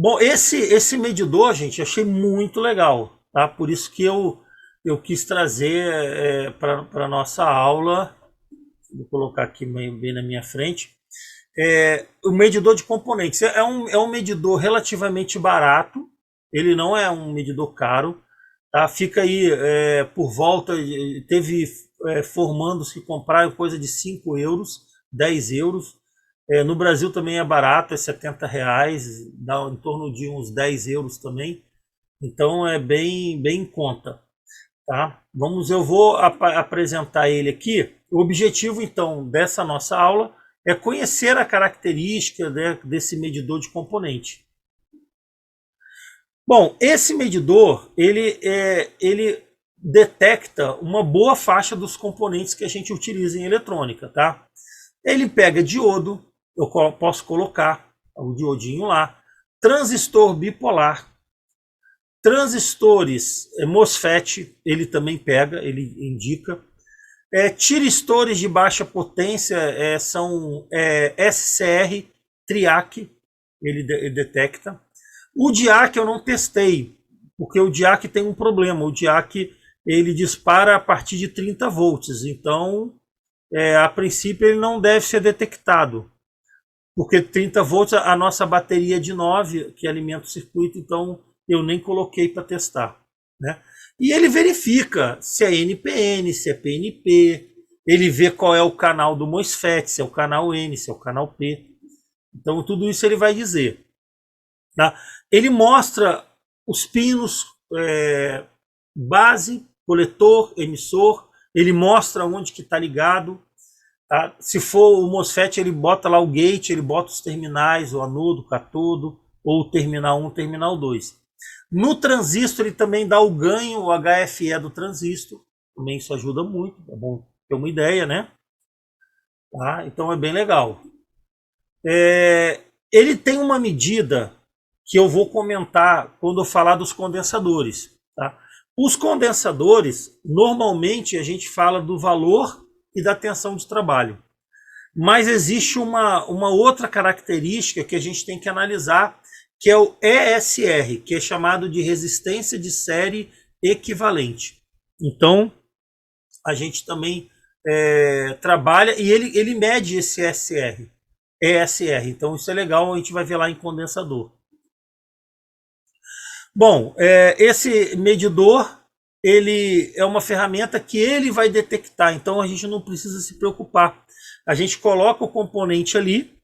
Bom, esse medidor, gente, achei muito legal, tá? Por isso que eu quis trazer para a nossa aula. Vou colocar aqui bem na minha frente. O medidor de componentes. É um medidor relativamente barato, ele não é um medidor caro, tá? Fica aí por volta, teve formandos que compraram coisa de 5 euros, 10 euros. No Brasil também é barato, é R$ 70, dá em torno de uns 10 euros também. Então é bem em conta. Tá? Eu vou apresentar ele aqui. O objetivo, então, dessa nossa aula é conhecer a característica, né, desse medidor de componente. Bom, esse medidor, ele detecta uma boa faixa dos componentes que a gente utiliza em eletrônica, tá? Ele pega diodo, eu posso colocar o diodinho lá, transistor bipolar, transistores MOSFET, ele também pega, ele indica. Tiristores de baixa potência são SCR, TRIAC, ele detecta. O DIAC eu não testei, porque o DIAC tem um problema. O DIAC ele dispara a partir de 30 volts, então a princípio ele não deve ser detectado, porque 30 volts a nossa bateria é de 9 que alimenta o circuito, então eu nem coloquei para testar, né? E ele verifica se é NPN, se é PNP, ele vê qual é o canal do MOSFET, se é o canal N, se é o canal P. Então tudo isso ele vai dizer, tá? Ele mostra os pinos, base, coletor, emissor, ele mostra onde que está ligado. Tá? Se for o MOSFET, ele bota lá o gate, ele bota os terminais, o anodo, o catodo, ou o terminal 1, terminal 2. No transistor, ele também dá o ganho, o HFE do transistor. Também isso ajuda muito, é bom ter uma ideia, né? Tá? Então é bem legal. Ele tem uma medida que eu vou comentar quando eu falar dos condensadores. Tá? Os condensadores, normalmente a gente fala do valor e da tensão de trabalho. Mas existe uma outra característica que a gente tem que analisar, que é o ESR, que é chamado de resistência de série equivalente. Então, a gente também trabalha e ele mede esse ESR. Então, isso é legal, a gente vai ver lá em condensador. Bom, esse medidor, ele é uma ferramenta que ele vai detectar, então a gente não precisa se preocupar. A gente coloca o componente ali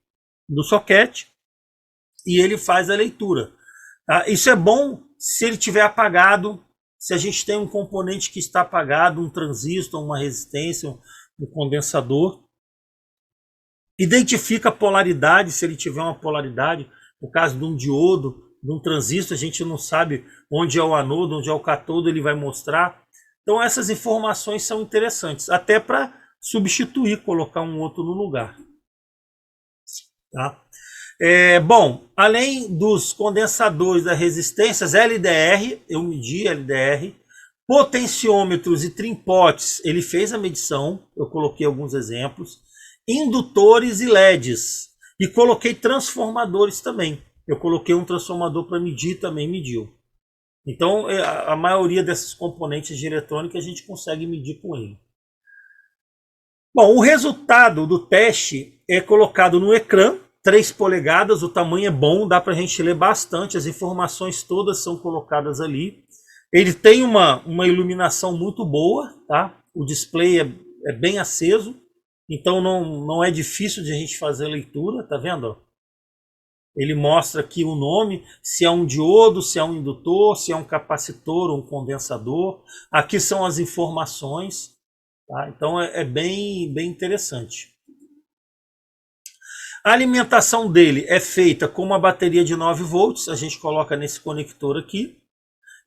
no soquete e ele faz a leitura. Tá? Isso é bom se ele estiver apagado, se a gente tem um componente que está apagado, um transistor, uma resistência, um condensador. Identifica a polaridade, se ele tiver uma polaridade, no caso de um diodo, de um transistor, a gente não sabe onde é o anodo, onde é o catodo, ele vai mostrar. Então essas informações são interessantes, até para substituir, colocar um outro no lugar. Tá? Bom, além dos condensadores das resistências, LDR, eu medi LDR, potenciômetros e trimpotes, ele fez a medição, eu coloquei alguns exemplos, indutores e LEDs, e coloquei transformadores também. Eu coloquei um transformador para medir, também mediu. Então, a maioria desses componentes de eletrônica a gente consegue medir com ele. Bom, o resultado do teste é colocado no ecrã, 3 polegadas, o tamanho é bom, dá para a gente ler bastante, as informações todas são colocadas ali. Ele tem uma iluminação muito boa, tá? O display é bem aceso, então não é difícil de a gente fazer a leitura, tá vendo? Ele mostra aqui o nome, se é um diodo, se é um indutor, se é um capacitor ou um condensador. Aqui são as informações, tá? Então é bem interessante. A alimentação dele é feita com uma bateria de 9 volts, a gente coloca nesse conector aqui.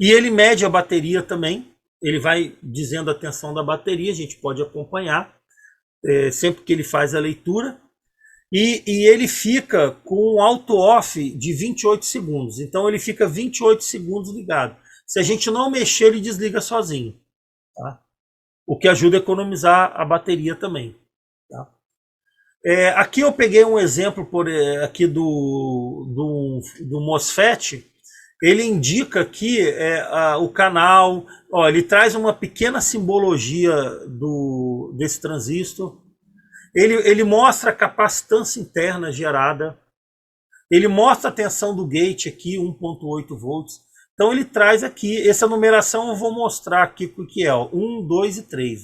E ele mede a bateria também, ele vai dizendo a tensão da bateria, a gente pode acompanhar sempre que ele faz a leitura. E ele fica com um auto-off de 28 segundos. Então ele fica 28 segundos ligado. Se a gente não mexer, ele desliga sozinho. Tá? O que ajuda a economizar a bateria também. Tá? Aqui eu peguei um exemplo aqui do MOSFET. Ele indica aqui o canal, ó, ele traz uma pequena simbologia desse transistor. Ele mostra a capacitância interna gerada. Ele mostra a tensão do gate aqui, 1.8 volts. Então ele traz aqui, essa numeração eu vou mostrar aqui o que é, ó, 1, 2 e 3.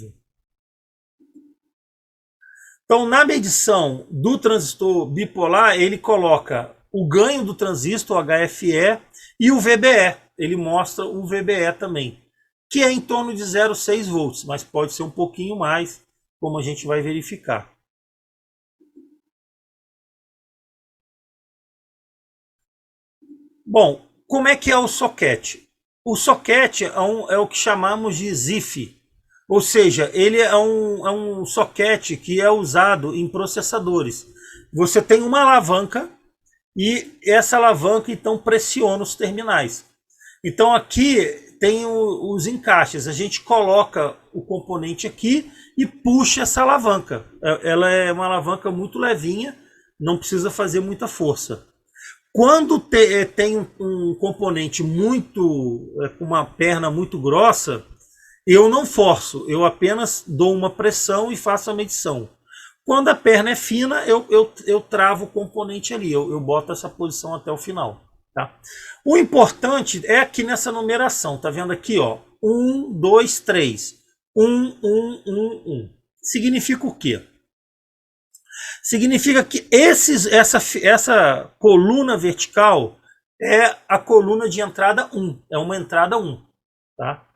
Então na medição do transistor bipolar, ele coloca o ganho do transistor, HFE, e o VBE. Ele mostra o VBE também, que é em torno de 0,6 volts, mas pode ser um pouquinho mais, como a gente vai verificar. Bom, como é que é o soquete? O soquete é o que chamamos de ZIF, ou seja, ele é um soquete que é usado em processadores. Você tem uma alavanca e essa alavanca então pressiona os terminais. Então aqui tem os encaixes, a gente coloca o componente aqui e puxa essa alavanca. Ela é uma alavanca muito levinha, não precisa fazer muita força. Quando tem um componente com uma perna muito grossa, eu não forço, eu apenas dou uma pressão e faço a medição. Quando a perna é fina, eu travo o componente ali, eu boto essa posição até o final. Tá? O importante é aqui nessa numeração, tá vendo aqui, ó, 1, 2, 3, 1, 1, 1, 1. Significa o quê? Significa que essa coluna vertical é a coluna de entrada 1, é uma entrada 1. Tá?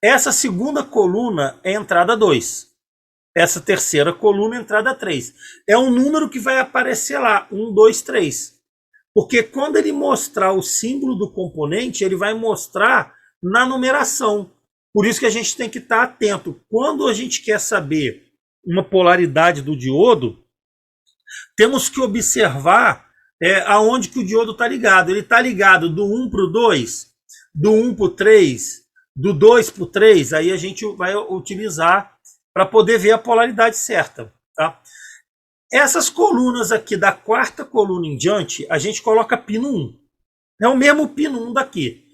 Essa segunda coluna é entrada 2. Essa terceira coluna é entrada 3. É um número que vai aparecer lá, 1, 2, 3. Porque quando ele mostrar o símbolo do componente, ele vai mostrar na numeração. Por isso que a gente tem que estar atento. Quando a gente quer saber uma polaridade do diodo, temos que observar aonde que o diodo está ligado. Ele está ligado do 1 para o 2, do 1 para o 3, do 2 para o 3. Aí a gente vai utilizar para poder ver a polaridade certa. Tá? Essas colunas aqui, da quarta coluna em diante, a gente coloca pino 1. É o mesmo pino 1 daqui.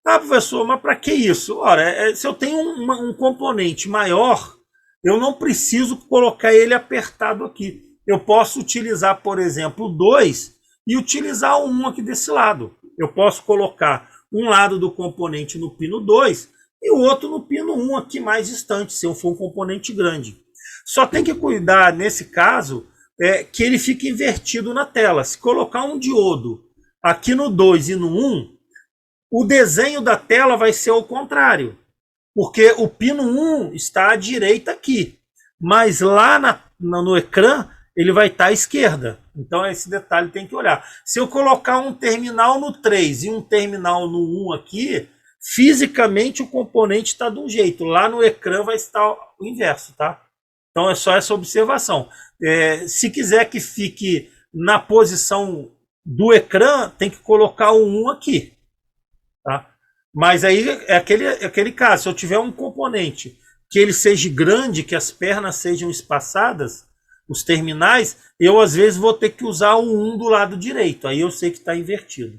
Ah, professor, mas para que isso? Ora, se eu tenho um componente maior, eu não preciso colocar ele apertado aqui. Eu posso utilizar, por exemplo, o 2 e utilizar o 1 aqui desse lado. Eu posso colocar um lado do componente no pino 2 e o outro no pino 1 aqui mais distante, se eu for um componente grande. Só tem que cuidar, nesse caso, que ele fique invertido na tela. Se colocar um diodo aqui no 2 e no 1, o desenho da tela vai ser o contrário. Porque o pino 1 está à direita aqui, mas lá no ecrã ele vai estar à esquerda. Então esse detalhe tem que olhar. Se eu colocar um terminal no 3 e um terminal no 1 aqui, fisicamente o componente está de um jeito. Lá no ecrã vai estar o inverso, tá? Então é só essa observação. Se quiser que fique na posição do ecrã, tem que colocar o 1 aqui. Tá? Mas aí é aquele caso. Se eu tiver um componente que ele seja grande, que as pernas sejam espaçadas, os terminais, eu às vezes vou ter que usar o 1 do lado direito. Aí eu sei que está invertido.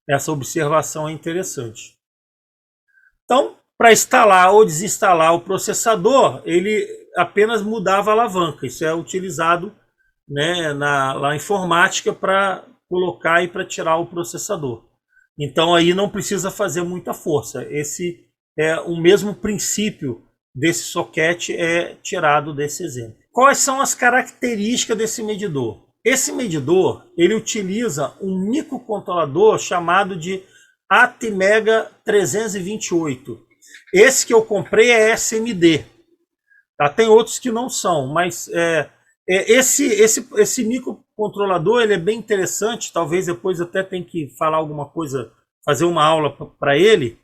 Essa observação é interessante. Então, para instalar ou desinstalar o processador, ele apenas mudava a alavanca. Isso é utilizado, né, na informática para colocar e para tirar o processador. Então aí não precisa fazer muita força. Esse é o mesmo princípio desse soquete tirado desse exemplo. Quais são as características desse medidor? Esse medidor ele utiliza um microcontrolador chamado de Atmega 328. Esse que eu comprei é SMD. Tá? Tem outros que não são, mas esse microcontrolador ele é bem interessante. Talvez depois até tenha que falar alguma coisa, fazer uma aula para ele.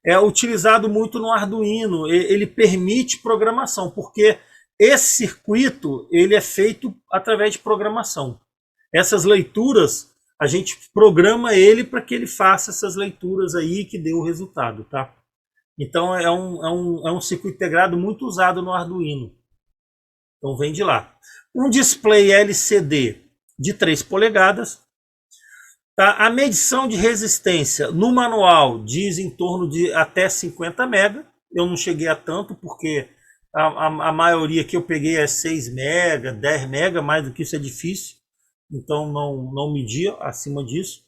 É utilizado muito no Arduino. Ele permite programação, porque esse circuito ele é feito através de programação. Essas leituras, a gente programa ele para que ele faça essas leituras aí que dê o resultado. Tá? Então é um circuito integrado muito usado no Arduino. Então vem de lá. Um display LCD de 3 polegadas. Tá? A medição de resistência no manual diz em torno de até 50 MB. Eu não cheguei a tanto, porque a maioria que eu peguei é 6 MB, 10 MB, mais do que isso é difícil. Então não media acima disso.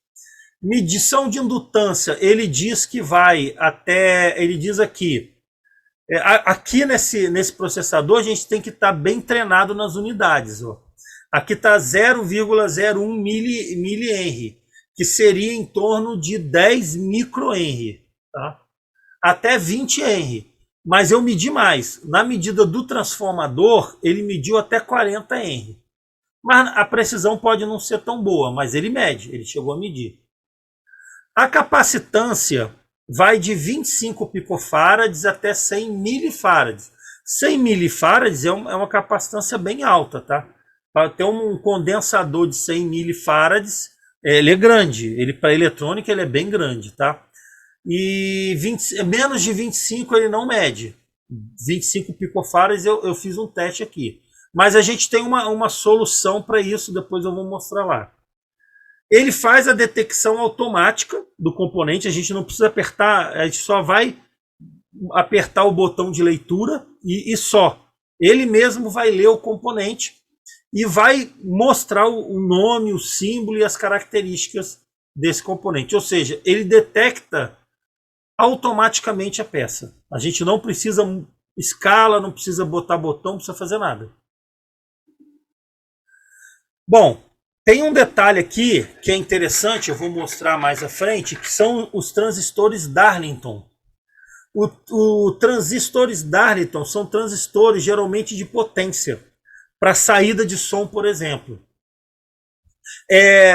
Medição de indutância, ele diz que vai até, ele diz aqui, aqui nesse processador a gente tem que estar bem treinado nas unidades. Ó. Aqui está 0,01 mili-henry, que seria em torno de 10 microhenry, tá? Até 20 henry. Mas eu medi mais. Na medida do transformador, ele mediu até 40 henry. Mas a precisão pode não ser tão boa, mas ele mede, ele chegou a medir. A capacitância vai de 25 picofarads até 100 milifarads. 100 milifarads é uma capacitância bem alta, tá? Para ter um condensador de 100 milifarads, ele é grande. Ele para eletrônica ele é bem grande, tá? E menos de 25 ele não mede. 25 picofarads eu fiz um teste aqui. Mas a gente tem uma solução para isso, depois eu vou mostrar lá. Ele faz a detecção automática do componente, a gente não precisa apertar, a gente só vai apertar o botão de leitura e só. Ele mesmo vai ler o componente e vai mostrar o nome, o símbolo e as características desse componente. Ou seja, ele detecta automaticamente a peça. A gente não precisa escala, não precisa botar botão, não precisa fazer nada. Bom, tem um detalhe aqui que é interessante, eu vou mostrar mais à frente, que são os transistores Darlington. Os transistores Darlington são transistores geralmente de potência, para saída de som, por exemplo.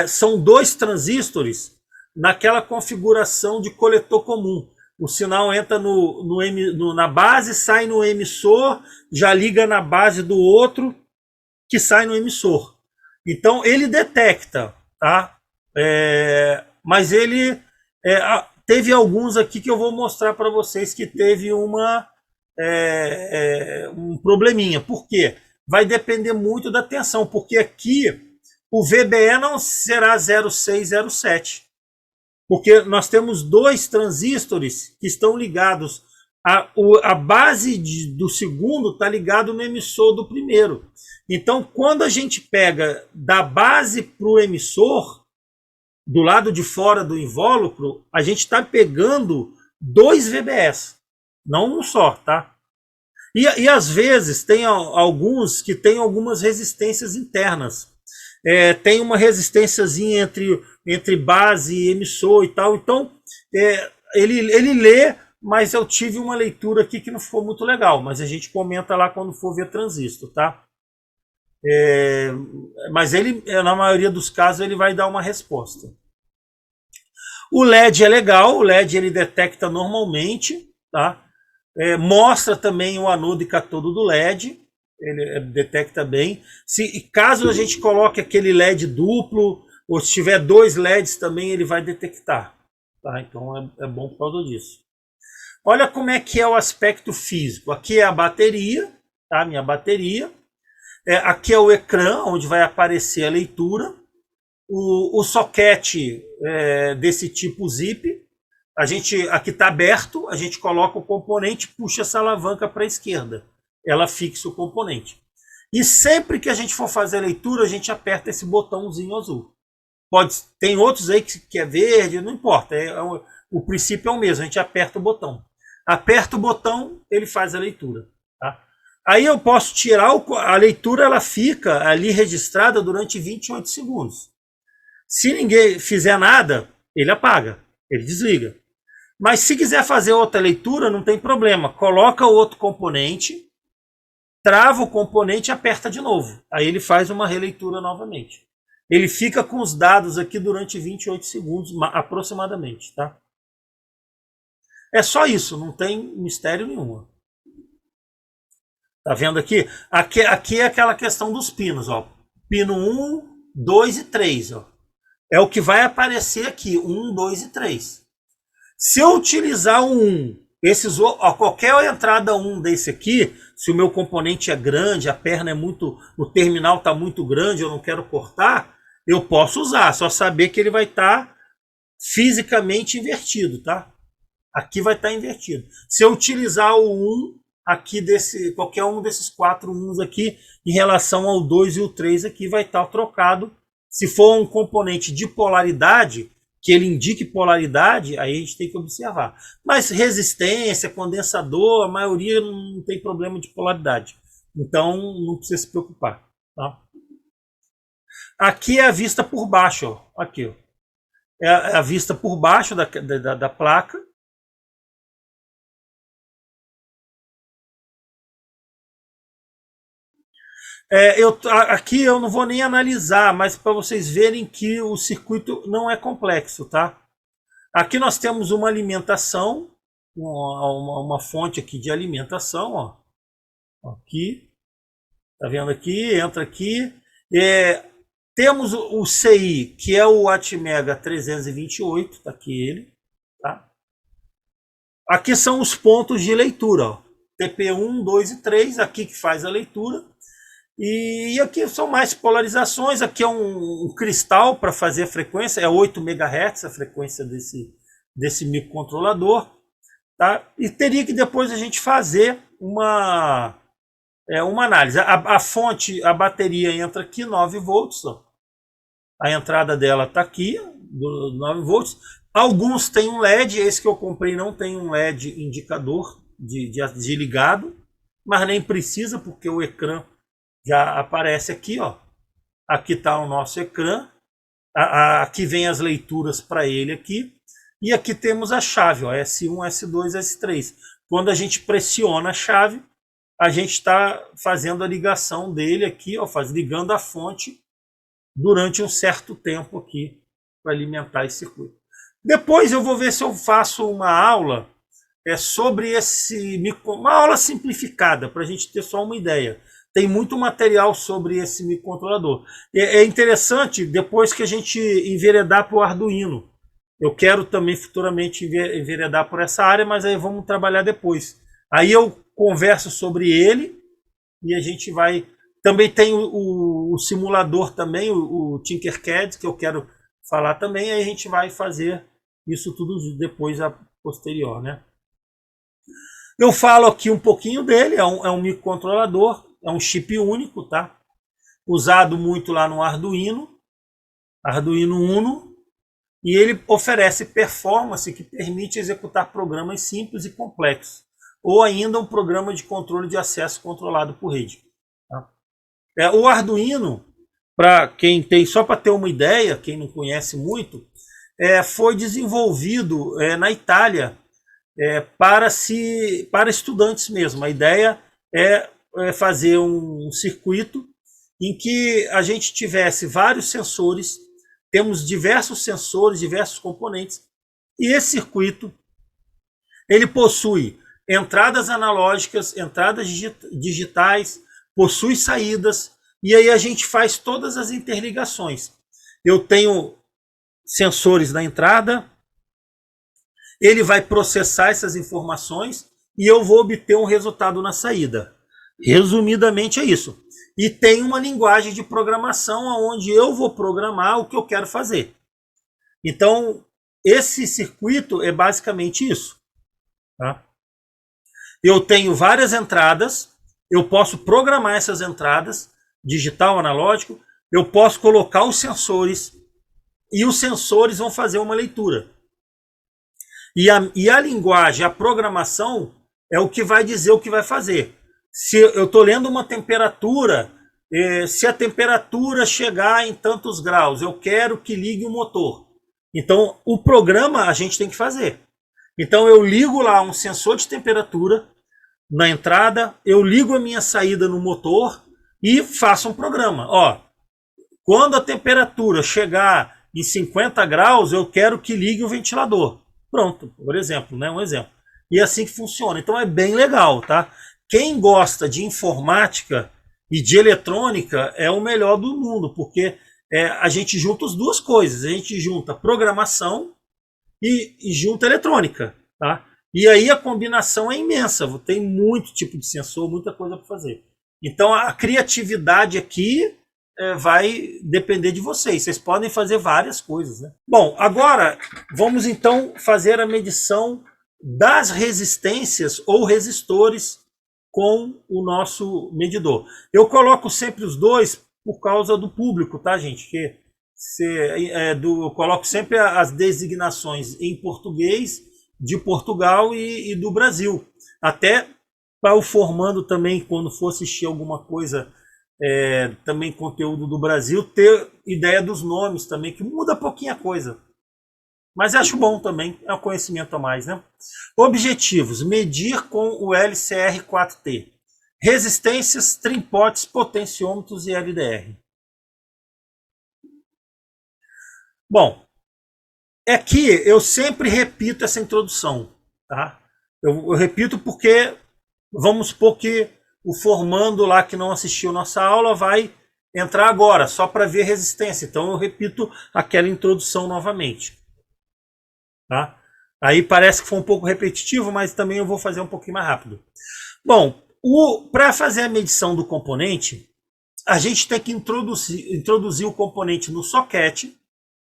São 2 transistores naquela configuração de coletor comum. O sinal entra na base, sai no emissor, já liga na base do outro, que sai no emissor. Então ele detecta, tá? Mas ele teve alguns aqui que eu vou mostrar para vocês que teve um probleminha. Por quê? Vai depender muito da tensão, porque aqui o VBE não será 0607, porque nós temos 2 transistores que estão ligados. A base do segundo está ligado no emissor do primeiro. Então, quando a gente pega da base para o emissor, do lado de fora do invólucro, a gente está pegando 2 VBS, não um só, tá? E às vezes tem alguns que tem algumas resistências internas. Tem uma resistênciazinha entre base e emissor e tal. Então, ele lê, mas eu tive uma leitura aqui que não ficou muito legal. Mas a gente comenta lá quando for ver transistor, tá? Mas ele, na maioria dos casos, ele vai dar uma resposta. O LED é legal, o LED ele detecta normalmente, tá? Mostra também o anodo e catodo do LED, ele detecta bem. Caso a gente coloque aquele LED duplo, ou se tiver 2 LEDs também, ele vai detectar, tá? Então é bom por causa disso. Olha como é que é o aspecto físico. Aqui é a bateria, tá? Minha bateria. Aqui é o ecrã, onde vai aparecer a leitura. O soquete desse tipo zip. Aqui está aberto, a gente coloca o componente, puxa essa alavanca para a esquerda. Ela fixa o componente. E sempre que a gente for fazer a leitura, a gente aperta esse botãozinho azul. Tem outros aí que é verde, não importa. O princípio é o mesmo, a gente aperta o botão. Aperta o botão, ele faz a leitura. Tá? Aí eu posso tirar, a leitura ela fica ali registrada durante 28 segundos. Se ninguém fizer nada, ele apaga, ele desliga. Mas se quiser fazer outra leitura, não tem problema. Coloca o outro componente, trava o componente e aperta de novo. Aí ele faz uma releitura novamente. Ele fica com os dados aqui durante 28 segundos aproximadamente, tá? É só isso, não tem mistério nenhum. Tá vendo aqui? Aqui é aquela questão dos pinos, ó. Pino 1, 2 e 3, ó. É o que vai aparecer aqui, 1, 2 e 3. Se eu utilizar o 1, qualquer entrada 1 desse aqui, se o meu componente é grande, a perna é muito, o terminal está muito grande, eu não quero cortar, eu posso usar, só saber que ele vai estar fisicamente invertido, tá? Aqui vai estar invertido. Se eu utilizar o 1 aqui qualquer um desses 4 1s aqui em relação ao 2 e o 3 aqui vai estar trocado. Se for um componente de polaridade, que ele indique polaridade, aí a gente tem que observar. Mas resistência, condensador, a maioria não tem problema de polaridade. Então não precisa se preocupar. Tá? Aqui é a vista por baixo. Ó. Aqui, ó. É a vista por baixo da placa. Aqui eu não vou nem analisar, mas para vocês verem que o circuito não é complexo, tá? Aqui nós temos uma alimentação, uma fonte aqui de alimentação, ó. Aqui, tá vendo aqui? Entra aqui. Temos o CI, que é o Atmega 328, tá aqui ele, tá? Aqui são os pontos de leitura, ó. TP1, 2 e 3, aqui que faz a leitura. E aqui são mais polarizações, aqui é um cristal para fazer a frequência, é 8 MHz a frequência desse microcontrolador. Tá? E teria que depois a gente fazer uma análise. A fonte, a bateria entra aqui, 9 volts. Ó. A entrada dela está aqui, 9 volts. Alguns têm um LED, esse que eu comprei não tem um LED indicador de ligado, mas nem precisa, porque o ecrã já aparece aqui, ó. Aqui está o nosso ecrã. Aqui vem as leituras para ele aqui. E aqui temos a chave, ó, S1, S2, S3. Quando a gente pressiona a chave, a gente está fazendo a ligação dele aqui, ó, ligando a fonte durante um certo tempo aqui para alimentar esse circuito. Depois eu vou ver se eu faço uma aula sobre uma aula simplificada, para a gente ter só uma ideia. Tem muito material sobre esse microcontrolador. É interessante, depois que a gente enveredar para o Arduino. Eu quero também futuramente enveredar por essa área, mas aí vamos trabalhar depois. Aí eu converso sobre ele e a gente vai... Também tem o simulador também, o Tinkercad, que eu quero falar também. Aí a gente vai fazer isso tudo depois, a posterior, né? Eu falo aqui um pouquinho dele, é um microcontrolador. É um chip único, tá? Usado muito lá no Arduino Uno, e ele oferece performance que permite executar programas simples e complexos, ou ainda um programa de controle de acesso controlado por rede. Tá? O Arduino, para quem tem, só para ter uma ideia, quem não conhece muito, foi desenvolvido na Itália para estudantes mesmo. A ideia é fazer um circuito em que a gente tivesse vários sensores, temos diversos sensores, diversos componentes, e esse circuito ele possui entradas analógicas, entradas digitais, possui saídas, e aí a gente faz todas as interligações. Eu tenho sensores na entrada, ele vai processar essas informações e eu vou obter um resultado na saída. Resumidamente é isso. E tem uma linguagem de programação onde eu vou programar o que eu quero fazer. Então, esse circuito é basicamente isso. Tá? Eu tenho várias entradas, eu posso programar essas entradas, digital, analógico, eu posso colocar os sensores, e os sensores vão fazer uma leitura. E a linguagem, a programação, é o que vai dizer o que vai fazer. Se eu estou lendo uma temperatura, se a temperatura chegar em tantos graus, eu quero que ligue o motor. Então, o programa a gente tem que fazer. Então, eu ligo lá um sensor de temperatura na entrada, eu ligo a minha saída no motor e faço um programa. Ó, quando a temperatura chegar em 50 graus, eu quero que ligue o ventilador. Pronto, por exemplo, né? Um exemplo. E é assim que funciona. Então, é bem legal, tá? Quem gosta de informática e de eletrônica é o melhor do mundo, porque a gente junta as duas coisas. A gente junta programação e junta eletrônica. Tá? E aí a combinação é imensa, tem muito tipo de sensor, muita coisa para fazer. Então a criatividade aqui vai depender de vocês. Vocês podem fazer várias coisas, né? Bom, agora vamos então fazer a medição das resistências ou resistores com o nosso medidor. Eu coloco sempre os dois por causa do público, tá, gente? Que eu coloco sempre as designações em português de Portugal e do Brasil. Até para o formando também, quando for assistir alguma coisa, também conteúdo do Brasil, ter ideia dos nomes também, que muda pouquinho a coisa. Mas acho bom também, é um conhecimento a mais, né? Objetivos: medir com o LCR4T. Resistências, trimpotes, potenciômetros e LDR. Bom, aqui eu sempre repito essa introdução, tá? Eu repito porque vamos supor que o formando lá que não assistiu nossa aula vai entrar agora, só para ver resistência. Então eu repito aquela introdução novamente. Tá? Aí parece que foi um pouco repetitivo, mas também eu vou fazer um pouquinho mais rápido. Bom, para fazer a medição do componente, a gente tem que introduzir o componente no soquete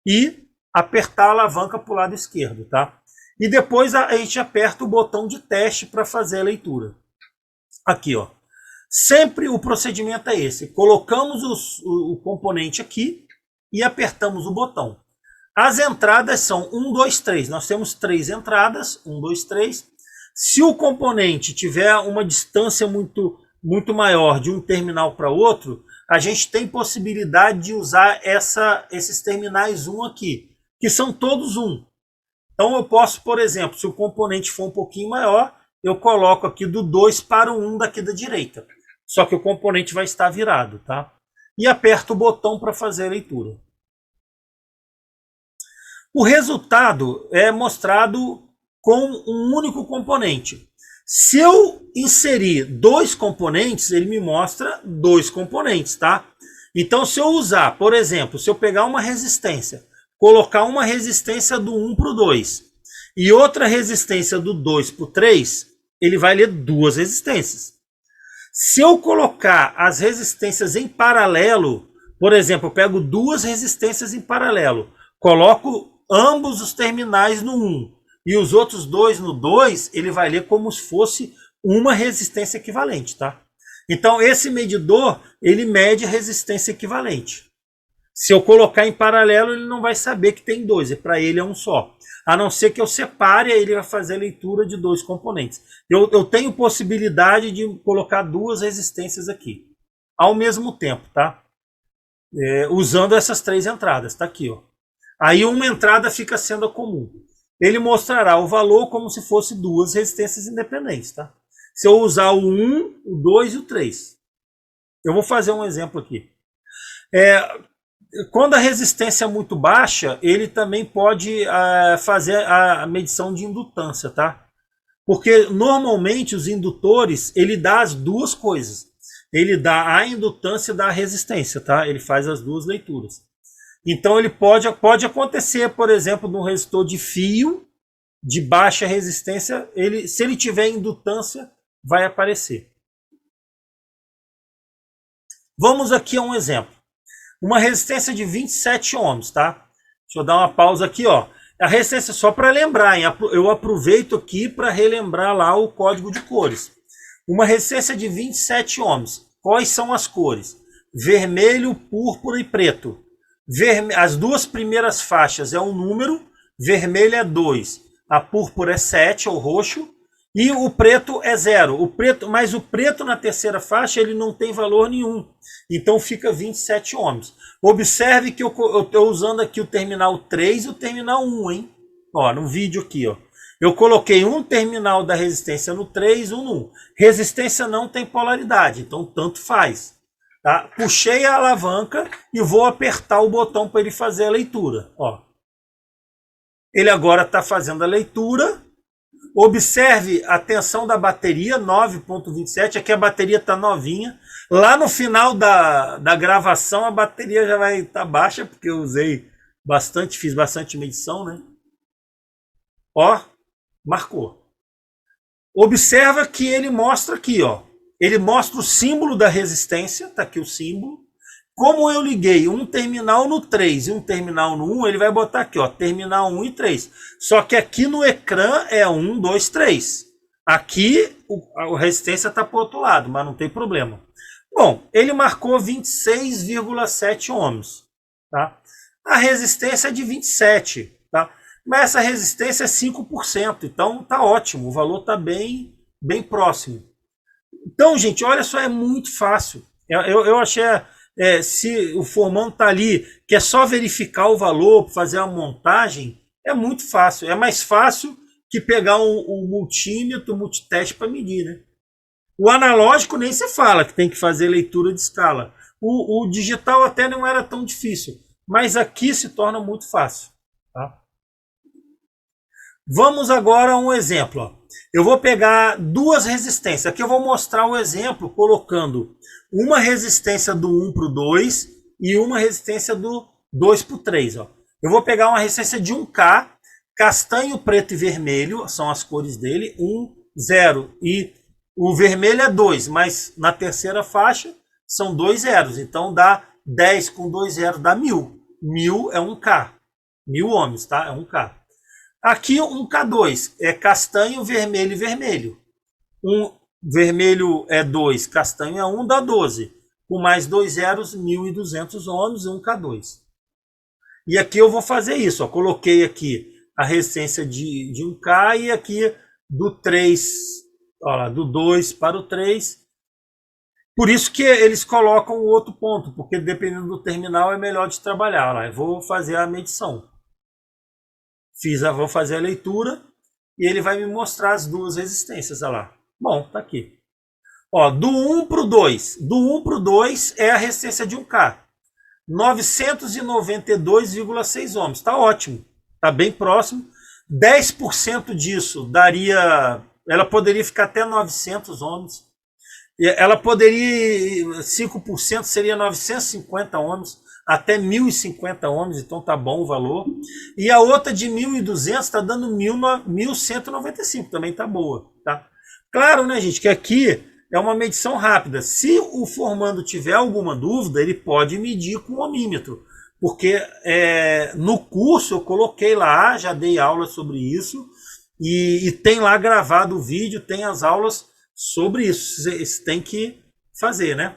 e apertar a alavanca para o lado esquerdo, tá? E depois a gente aperta o botão de teste para fazer a leitura. Aqui, ó. Sempre o procedimento é esse. Colocamos o componente aqui e apertamos o botão. As entradas são 1, 2, 3. Nós temos 3 entradas, 1, 2, 3. Se o componente tiver uma distância muito maior de um terminal para outro, a gente tem possibilidade de usar esses terminais 1 aqui, que são todos 1. Então eu posso, por exemplo, se o componente for um pouquinho maior, eu coloco aqui do 2 para o 1 daqui da direita. Só que o componente vai estar virado, tá? E aperto o botão para fazer a leitura. O resultado é mostrado com um único componente. Se eu inserir 2 componentes, ele me mostra 2 componentes, tá? Então, se eu usar, por exemplo, se eu pegar uma resistência, colocar uma resistência do 1 para o 2 e outra resistência do 2 para o 3, ele vai ler 2 resistências. Se eu colocar as resistências em paralelo, por exemplo, eu pego 2 resistências em paralelo, coloco ambos os terminais no 1 e os outros 2 no 2, ele vai ler como se fosse uma resistência equivalente, tá? Então esse medidor, ele mede resistência equivalente. Se eu colocar em paralelo, ele não vai saber que tem 2, para ele é um só. A não ser que eu separe, ele vai fazer a leitura de 2 componentes. Eu tenho possibilidade de colocar 2 resistências aqui, ao mesmo tempo, tá? Usando essas 3 entradas, tá aqui, ó. Aí uma entrada fica sendo a comum. Ele mostrará o valor como se fosse 2 resistências independentes, tá? Se eu usar o 1, o 2 e o 3. Eu vou fazer um exemplo aqui. Quando a resistência é muito baixa, ele também pode fazer a medição de indutância, tá? Porque normalmente os indutores, ele dá as duas coisas. Ele dá a indutância e dá a resistência, tá? Ele faz as duas leituras. Então ele pode acontecer, por exemplo, num resistor de fio de baixa resistência, se ele tiver indutância, vai aparecer. Vamos aqui a um exemplo. Uma resistência de 27 ohms, tá? Deixa eu dar uma pausa aqui, ó. A resistência, só para lembrar, hein? Eu aproveito aqui para relembrar lá o código de cores. Uma resistência de 27 ohms. Quais são as cores? Vermelho, púrpura e preto. As duas primeiras faixas é um número, vermelho é 2, a púrpura é 7, ou roxo, e o preto é 0. Mas o preto na terceira faixa ele não tem valor nenhum, então fica 27 ohms. Observe que eu estou usando aqui o terminal 3 e o terminal 1, hein? Ó, no vídeo aqui, ó. Eu coloquei um terminal da resistência no 3, um no 1. Resistência não tem polaridade, então tanto faz. Tá? Puxei a alavanca e vou apertar o botão para ele fazer a leitura. Ó. Ele agora está fazendo a leitura. Observe a tensão da bateria, 9,27. Aqui a bateria está novinha. Lá no final da gravação a bateria já vai estar baixa, porque eu usei bastante, fiz bastante medição, né? Ó, marcou. Observa que ele mostra aqui, ó. Ele mostra o símbolo da resistência, tá aqui o símbolo. Como eu liguei um terminal no 3 e um terminal no 1, ele vai botar aqui, ó, terminal 1 e 3. Só que aqui no ecrã é 1, 2, 3. Aqui a resistência está para o outro lado, mas não tem problema. Bom, ele marcou 26,7 ohms. Tá? A resistência é de 27, tá? Mas essa resistência é 5%, então tá ótimo, o valor está bem próximo. Então, gente, olha só, é muito fácil. Eu achei, se o formando está ali, que é só verificar o valor, fazer a montagem, é muito fácil. É mais fácil que pegar o multímetro, o multiteste para medir, né? O analógico nem se fala, que tem que fazer leitura de escala. O digital até não era tão difícil, mas aqui se torna muito fácil. Tá? Vamos agora a um exemplo. Ó. Eu vou pegar duas resistências. Aqui eu vou mostrar o exemplo colocando uma resistência do 1 para o 2 e uma resistência do 2 para o 3. Ó. Eu vou pegar uma resistência de 1K, castanho, preto e vermelho, são as cores dele, 1, 0 e o vermelho é 2, mas na terceira faixa são 2 zeros, então dá 10 com 2 zeros dá 1000. 1000 é 1K, 1000 ohms, tá? É 1K. Aqui 1K2 é castanho, vermelho e vermelho. Vermelho é 2, castanho é 1, dá 12. Com mais 2 zeros, 1200 ohms e 1K2. E aqui eu vou fazer isso, ó. Coloquei aqui a resistência de 1K e aqui do 3, ó lá, do 2 para o 3. Por isso que eles colocam o outro ponto, porque dependendo do terminal é melhor de trabalhar. Ó lá, eu vou fazer a medição. Vou fazer a leitura e ele vai me mostrar as duas resistências. Olha lá. Bom, tá aqui. Ó, do 1 para o 2. Do 1 para o 2 é a resistência de 1K. 992,6 ohms. Está ótimo. Está bem próximo. 10% disso daria... Ela poderia ficar até 900 ohms. Ela poderia... 5% seria 950 ohms. Até 1050 ohms. Então tá bom o valor. E a outra de 1200 está dando 1195. Também tá boa. Tá? Claro, né, gente, que aqui... É uma medição rápida. Se o formando tiver alguma dúvida, ele pode medir com o ohmímetro. Porque no curso eu coloquei lá, já dei aula sobre isso, e tem lá gravado o vídeo, tem as aulas sobre isso. Você tem que fazer, né?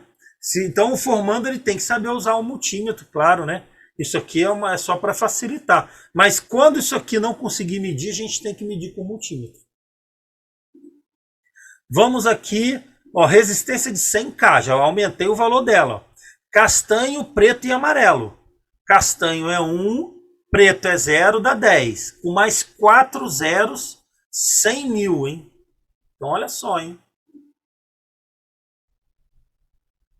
Então o formando ele tem que saber usar o multímetro, claro, né? Isso aqui é só para facilitar. Mas quando isso aqui não conseguir medir, a gente tem que medir com o multímetro. Vamos aqui... Ó, resistência de 100K, já aumentei o valor dela. Ó. Castanho, preto e amarelo. Castanho é 1, preto é 0, dá 10. Com mais 4 zeros, 100 mil, hein? Então olha só, hein?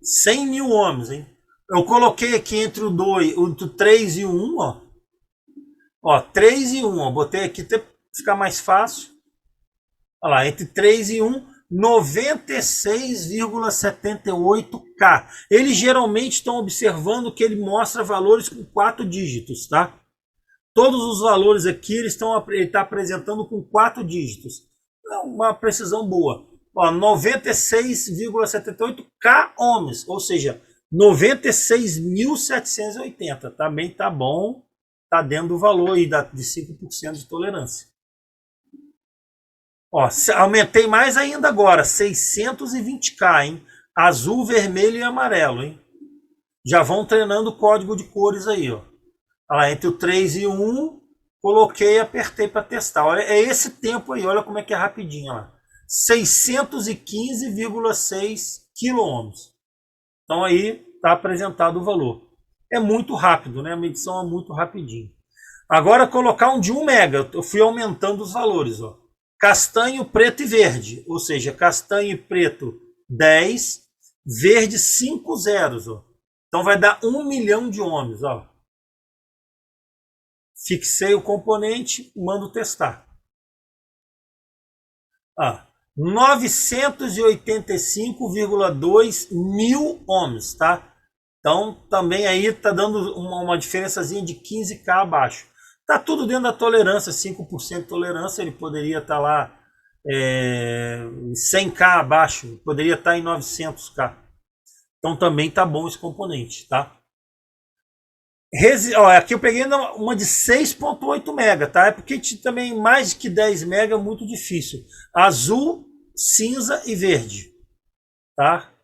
100 mil ohms, hein? Eu coloquei aqui entre o 3 e o 1, ó. Ó, 3 e 1, ó. Botei aqui para ficar mais fácil. Olha lá, entre 3 e 1... 96,78K. Eles geralmente estão observando que ele mostra valores com 4 dígitos, tá? Todos os valores aqui ele está apresentando com 4 dígitos. É uma precisão boa. 96,78K ohms, ou seja, 96.780. Também tá bom, tá dentro do valor aí de 5% de tolerância. Ó, aumentei mais ainda agora, 620K, hein? Azul, vermelho e amarelo, hein? Já vão treinando o código de cores aí, ó. Olha lá, entre o 3 e o 1, coloquei e apertei para testar. Olha, é esse tempo aí, olha como é que é rapidinho, ó. 615,6 kΩ. Então aí está apresentado o valor. É muito rápido, né? A medição é muito rapidinho. Agora colocar um de 1 mega, eu fui aumentando os valores, ó. Castanho, preto e verde, ou seja, castanho e preto 10, verde 5 zeros. Ó. Então vai dar 1 milhão de ohms. Ó. Fixei o componente, mando testar. 985,2 mil ohms. Tá? Então também aí está dando uma diferençazinha de 15K abaixo. Está tudo dentro da tolerância, 5% de tolerância, ele poderia estar lá 100K abaixo, poderia estar em 900K. Então também está bom esse componente, tá? Aqui eu peguei uma de 6.8 MB, tá? É porque também mais que 10 MB é muito difícil. Azul, cinza e verde, tá?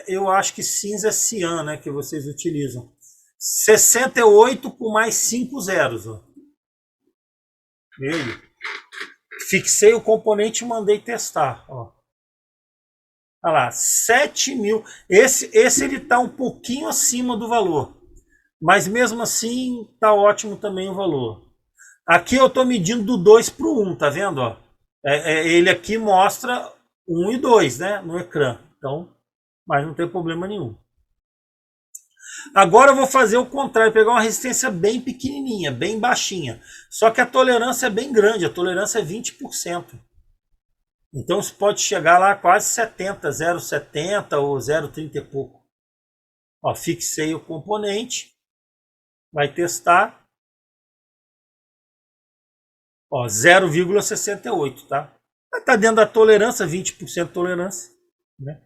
Eu acho que cinza é cian, né, que vocês utilizam. 68 com mais 5 zeros, ó. Ele. Fixei o componente e mandei testar, ó. Olha lá, 7.000. Esse ele tá um pouquinho acima do valor, mas mesmo assim tá ótimo também o valor. Aqui eu tô medindo do 2 para o 1, tá vendo, ó? Ele aqui mostra 1 e 2, né, no ecrã. Então, mas não tem problema nenhum. Agora eu vou fazer o contrário, pegar uma resistência bem pequenininha, bem baixinha. Só que a tolerância é bem grande, a tolerância é 20%. Então você pode chegar lá quase 70, 0,70 ou 0,30 e pouco. Ó, fixei o componente, vai testar. Ó, 0,68, tá? Tá dentro da tolerância, 20% de tolerância, né?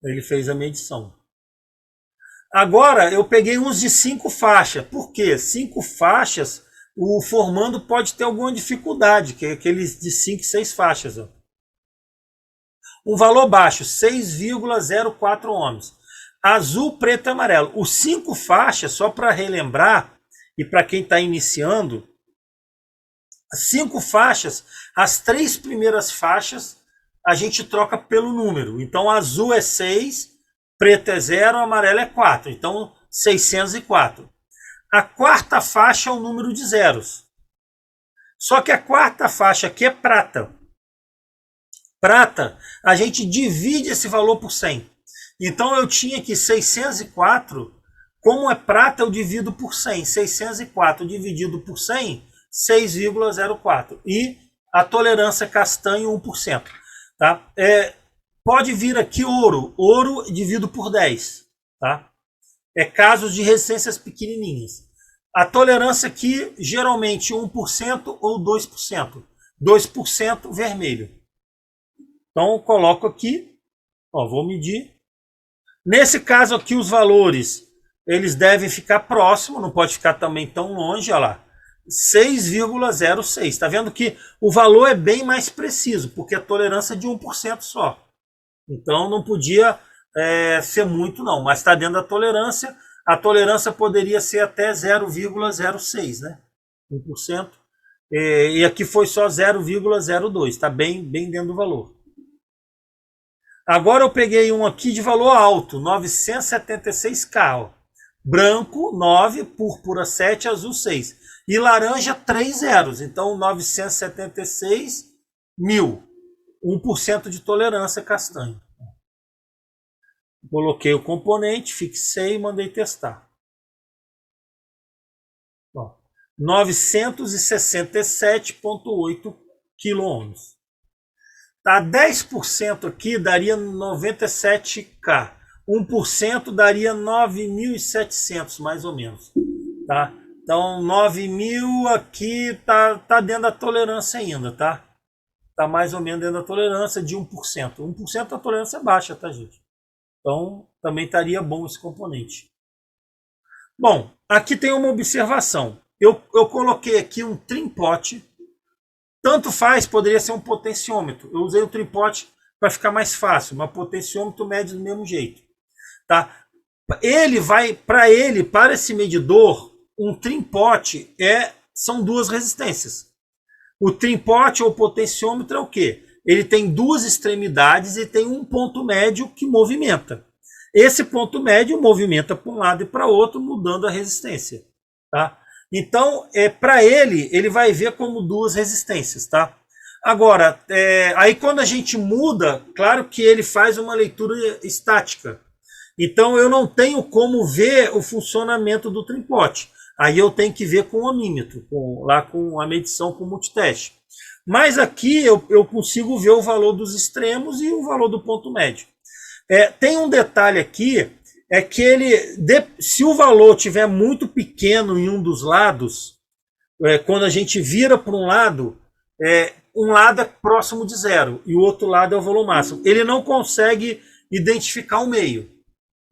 Ele fez a medição. Agora eu peguei uns de 5 faixas. Por quê? 5 faixas, o formando pode ter alguma dificuldade, que é aqueles de 5 e 6 faixas. Ó. Um valor baixo, 6,04 ohms. Azul, preto e amarelo. Os 5 faixas, só para relembrar, e para quem está iniciando, 5 faixas, as 3 primeiras faixas a gente troca pelo número. Então azul é 6, preto é 0, amarelo é 4. Então 604. A quarta faixa é o número de zeros. Só que a quarta faixa aqui é prata. Prata, a gente divide esse valor por 100. Então eu tinha aqui 604, como é prata eu divido por 100. 604 dividido por 100, 6,04. E a tolerância castanho 1%. Tá? Pode vir aqui ouro. Ouro divido por 10. Tá? Casos de resistências pequenininhas. A tolerância aqui, geralmente 1% ou 2%. 2% vermelho. Então eu coloco aqui, ó, vou medir. Nesse caso aqui os valores, eles devem ficar próximos, não pode ficar também tão longe, olha lá. 6,06. Está vendo que o valor é bem mais preciso, porque a tolerância é de 1% só. Então não podia ser muito não, mas está dentro da tolerância. A tolerância poderia ser até 0,06, né? 1%. E aqui foi só 0,02. Está bem dentro do valor. Agora eu peguei um aqui de valor alto, 976K. Ó. Branco, 9, púrpura 7, azul 6. E laranja, 3 zeros. Então 976 mil. 1% de tolerância castanho. Coloquei o componente, fixei e mandei testar. 967,8 kΩ. Tá, 10% aqui daria 97K. 1% daria 9.700, mais ou menos. Tá? Então 9.000 aqui tá dentro da tolerância ainda, tá? Tá mais ou menos dentro da tolerância de 1%. 1% da tolerância é baixa, tá, gente? Então, também estaria bom esse componente. Bom, aqui tem uma observação. Eu coloquei aqui um trimpote. Tanto faz, poderia ser um potenciômetro. Eu usei o trimpote para ficar mais fácil, mas potenciômetro mede do mesmo jeito. Tá? Para esse medidor, um trimpote são duas resistências. O trimpote ou potenciômetro é o quê? Ele tem duas extremidades e tem um ponto médio que movimenta. Esse ponto médio movimenta para um lado e para outro, mudando a resistência. Tá? Então, para ele vai ver como duas resistências. Tá? Agora, aí quando a gente muda, claro que ele faz uma leitura estática. Então, eu não tenho como ver o funcionamento do trimpote. Aí eu tenho que ver com o ohmímetro, lá com a medição com o multiteste. Mas aqui eu consigo ver o valor dos extremos e o valor do ponto médio. Tem um detalhe aqui, é que se o valor estiver muito pequeno em um dos lados, quando a gente vira para um lado, um lado é próximo de zero e o outro lado é o valor máximo. Ele não consegue identificar o meio.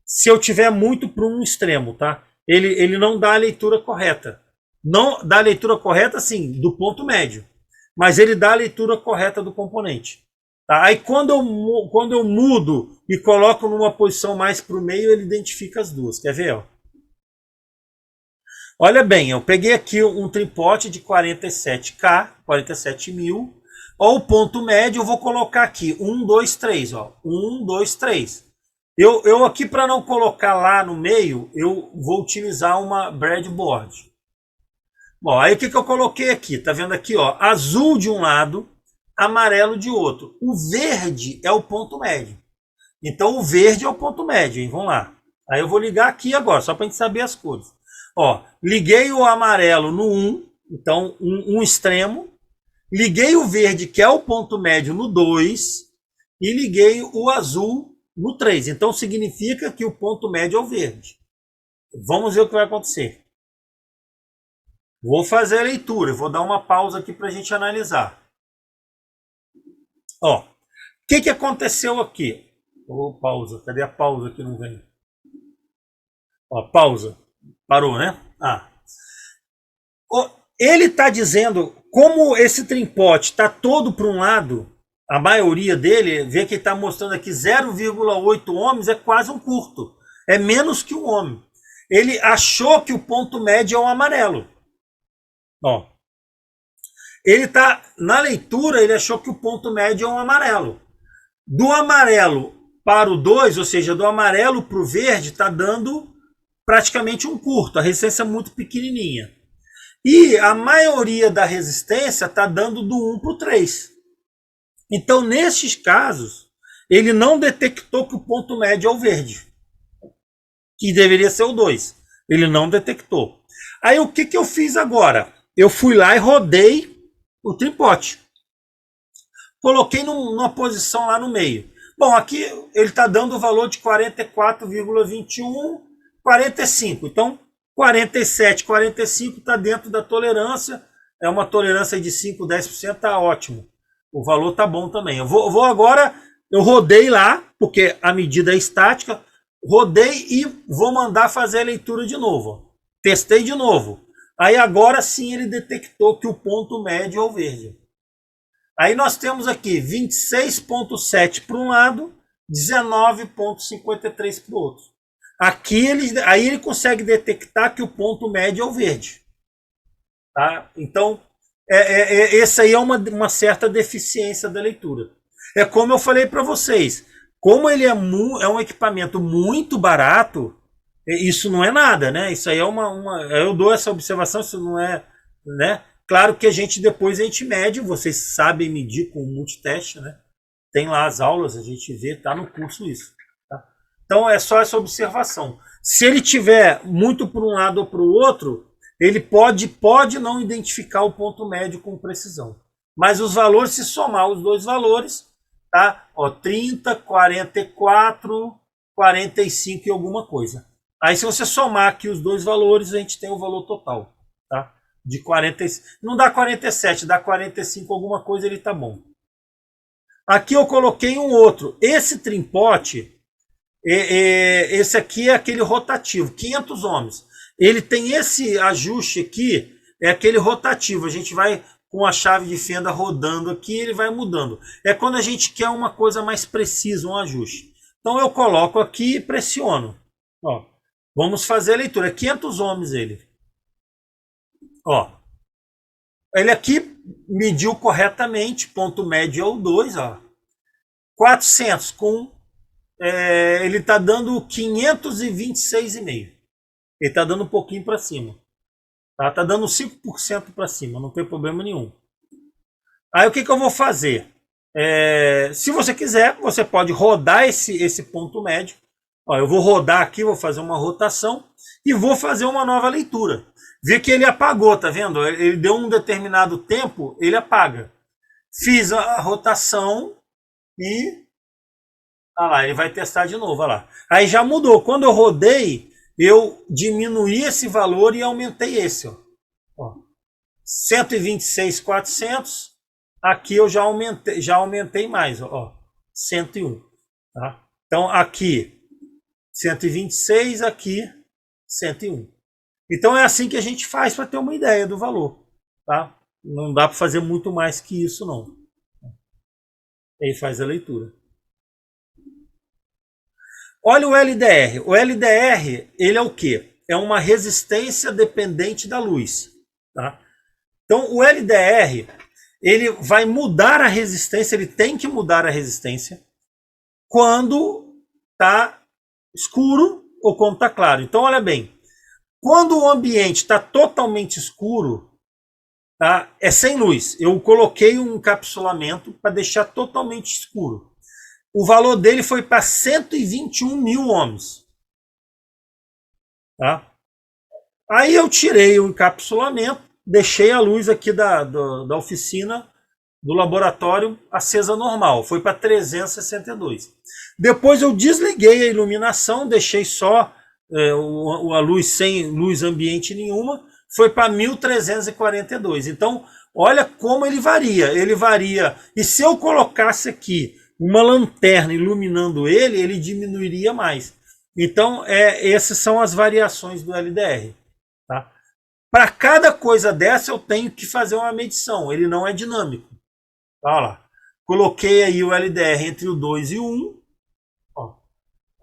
Se eu tiver muito para um extremo, tá? Ele não dá a leitura correta. Não dá a leitura correta, sim, do ponto médio. Mas ele dá a leitura correta do componente. Tá? Aí quando eu mudo e coloco numa posição mais para o meio, ele identifica as duas. Quer ver? Ó? Olha bem, eu peguei aqui um tripote de 47K, 47 mil. Ó, o ponto médio, eu vou colocar aqui 1, 2, 3. Ó, 1, 2, 3. Eu aqui, para não colocar lá no meio, eu vou utilizar uma breadboard. Bom, aí o que eu coloquei aqui? Tá vendo aqui, ó? Azul de um lado, amarelo de outro. O verde é o ponto médio. Então o verde é o ponto médio, hein? Vamos lá. Aí eu vou ligar aqui agora, só para a gente saber as cores. Ó, liguei o amarelo no 1, então um extremo. Liguei o verde, que é o ponto médio, no 2. E liguei o azul no 3. Então significa que o ponto médio é o verde. Vamos ver o que vai acontecer. Vou fazer a leitura, vou dar uma pausa aqui para a gente analisar. Ó, o que aconteceu aqui? Oh, pausa, cadê a pausa que não vem? Ó, pausa. Parou, né? Ah. Ele está dizendo, como esse trimpote está todo para um lado, a maioria dele, vê que está mostrando aqui 0,8 ohms, é quase um curto. É menos que um ohm. Ele achou que o ponto médio é o amarelo. Ó. Ele tá na leitura, ele achou que o ponto médio é um amarelo. Do amarelo para o 2, ou seja, do amarelo para o verde, está dando praticamente um curto. A resistência é muito pequenininha. E a maioria da resistência está dando do 1 para o 3. Então, nesses casos, ele não detectou que o ponto médio é o verde, que deveria ser o 2. Ele não detectou. Aí, o que eu fiz agora? Eu fui lá e rodei o tripote. Coloquei numa posição lá no meio. Bom, aqui ele está dando o valor de 44,21, 45. Então, 47, 45 está dentro da tolerância. É uma tolerância de 5, 10%, está ótimo. O valor está bom também. Eu vou agora, eu rodei lá, porque a medida é estática. Rodei e vou mandar fazer a leitura de novo. Testei de novo. Aí agora sim ele detectou que o ponto médio é o verde. Aí nós temos aqui 26,7 para um lado, 19,53 para o outro. Aqui aí ele consegue detectar que o ponto médio é o verde. Tá? Então, essa aí é uma certa deficiência da leitura. É como eu falei para vocês, como ele é um equipamento muito barato, isso não é nada, né? Isso aí é eu dou essa observação, isso não é, né? Claro que depois a gente mede, vocês sabem medir com o multiteste, né? Tem lá as aulas, a gente vê, tá no curso isso. Tá? Então é só essa observação. Se ele tiver muito para um lado ou para o outro, ele pode não identificar o ponto médio com precisão. Mas os valores, se somar os dois valores, tá? Ó, 30, 44, 45 e alguma coisa. Aí se você somar aqui os dois valores, a gente tem o valor total, tá? De 40, não dá 47, dá 45 alguma coisa, ele tá bom. Aqui eu coloquei um outro. Esse trimpote, esse aqui é aquele rotativo, 500 ohms. Ele tem esse ajuste aqui, é aquele rotativo. A gente vai com a chave de fenda rodando aqui, ele vai mudando. É quando a gente quer uma coisa mais precisa, um ajuste. Então eu coloco aqui e pressiono. Ó, vamos fazer a leitura. 500 ohms ele. Ó, ele aqui mediu corretamente, ponto médio é o 2, ó. 400 com... ele está dando 526,5. Ele está dando um pouquinho para cima. Tá dando 5% para cima, não tem problema nenhum. Aí o que eu vou fazer? Se você quiser, você pode rodar esse ponto médio. Ó, eu vou rodar aqui, vou fazer uma rotação e vou fazer uma nova leitura. Vê que ele apagou, tá vendo? Ele deu um determinado tempo, ele apaga. Fiz a rotação e... Ah lá, ele vai testar de novo, olha lá. Aí já mudou. Quando eu rodei, eu diminuí esse valor e aumentei esse. Ó. 126,400 aqui eu já aumentei mais, ó, 101. Tá? Então aqui 126, aqui 101. Então é assim que a gente faz para ter uma ideia do valor. Tá? Não dá para fazer muito mais que isso não. Aí faz a leitura. Olha o LDR. O LDR, ele é o quê? É uma resistência dependente da luz. Tá? Então o LDR, ele vai mudar a resistência, ele tem que mudar a resistência quando está escuro ou quando está claro. Então olha bem, quando o ambiente está totalmente escuro, tá? É sem luz. Eu coloquei um encapsulamento para deixar totalmente escuro. O valor dele foi para 121 mil ohms. Tá? Aí eu tirei o encapsulamento, deixei a luz aqui da oficina, do laboratório, acesa normal. Foi para 362. Depois eu desliguei a iluminação, deixei só a luz sem luz ambiente nenhuma. Foi para 1342. Então, olha como ele varia. Ele varia. E se eu colocasse aqui uma lanterna iluminando ele, ele diminuiria mais. Então, essas são as variações do LDR. Tá? Para cada coisa dessa, eu tenho que fazer uma medição. Ele não é dinâmico. Olha lá. Coloquei aí o LDR entre o 2 e o 1. Ó.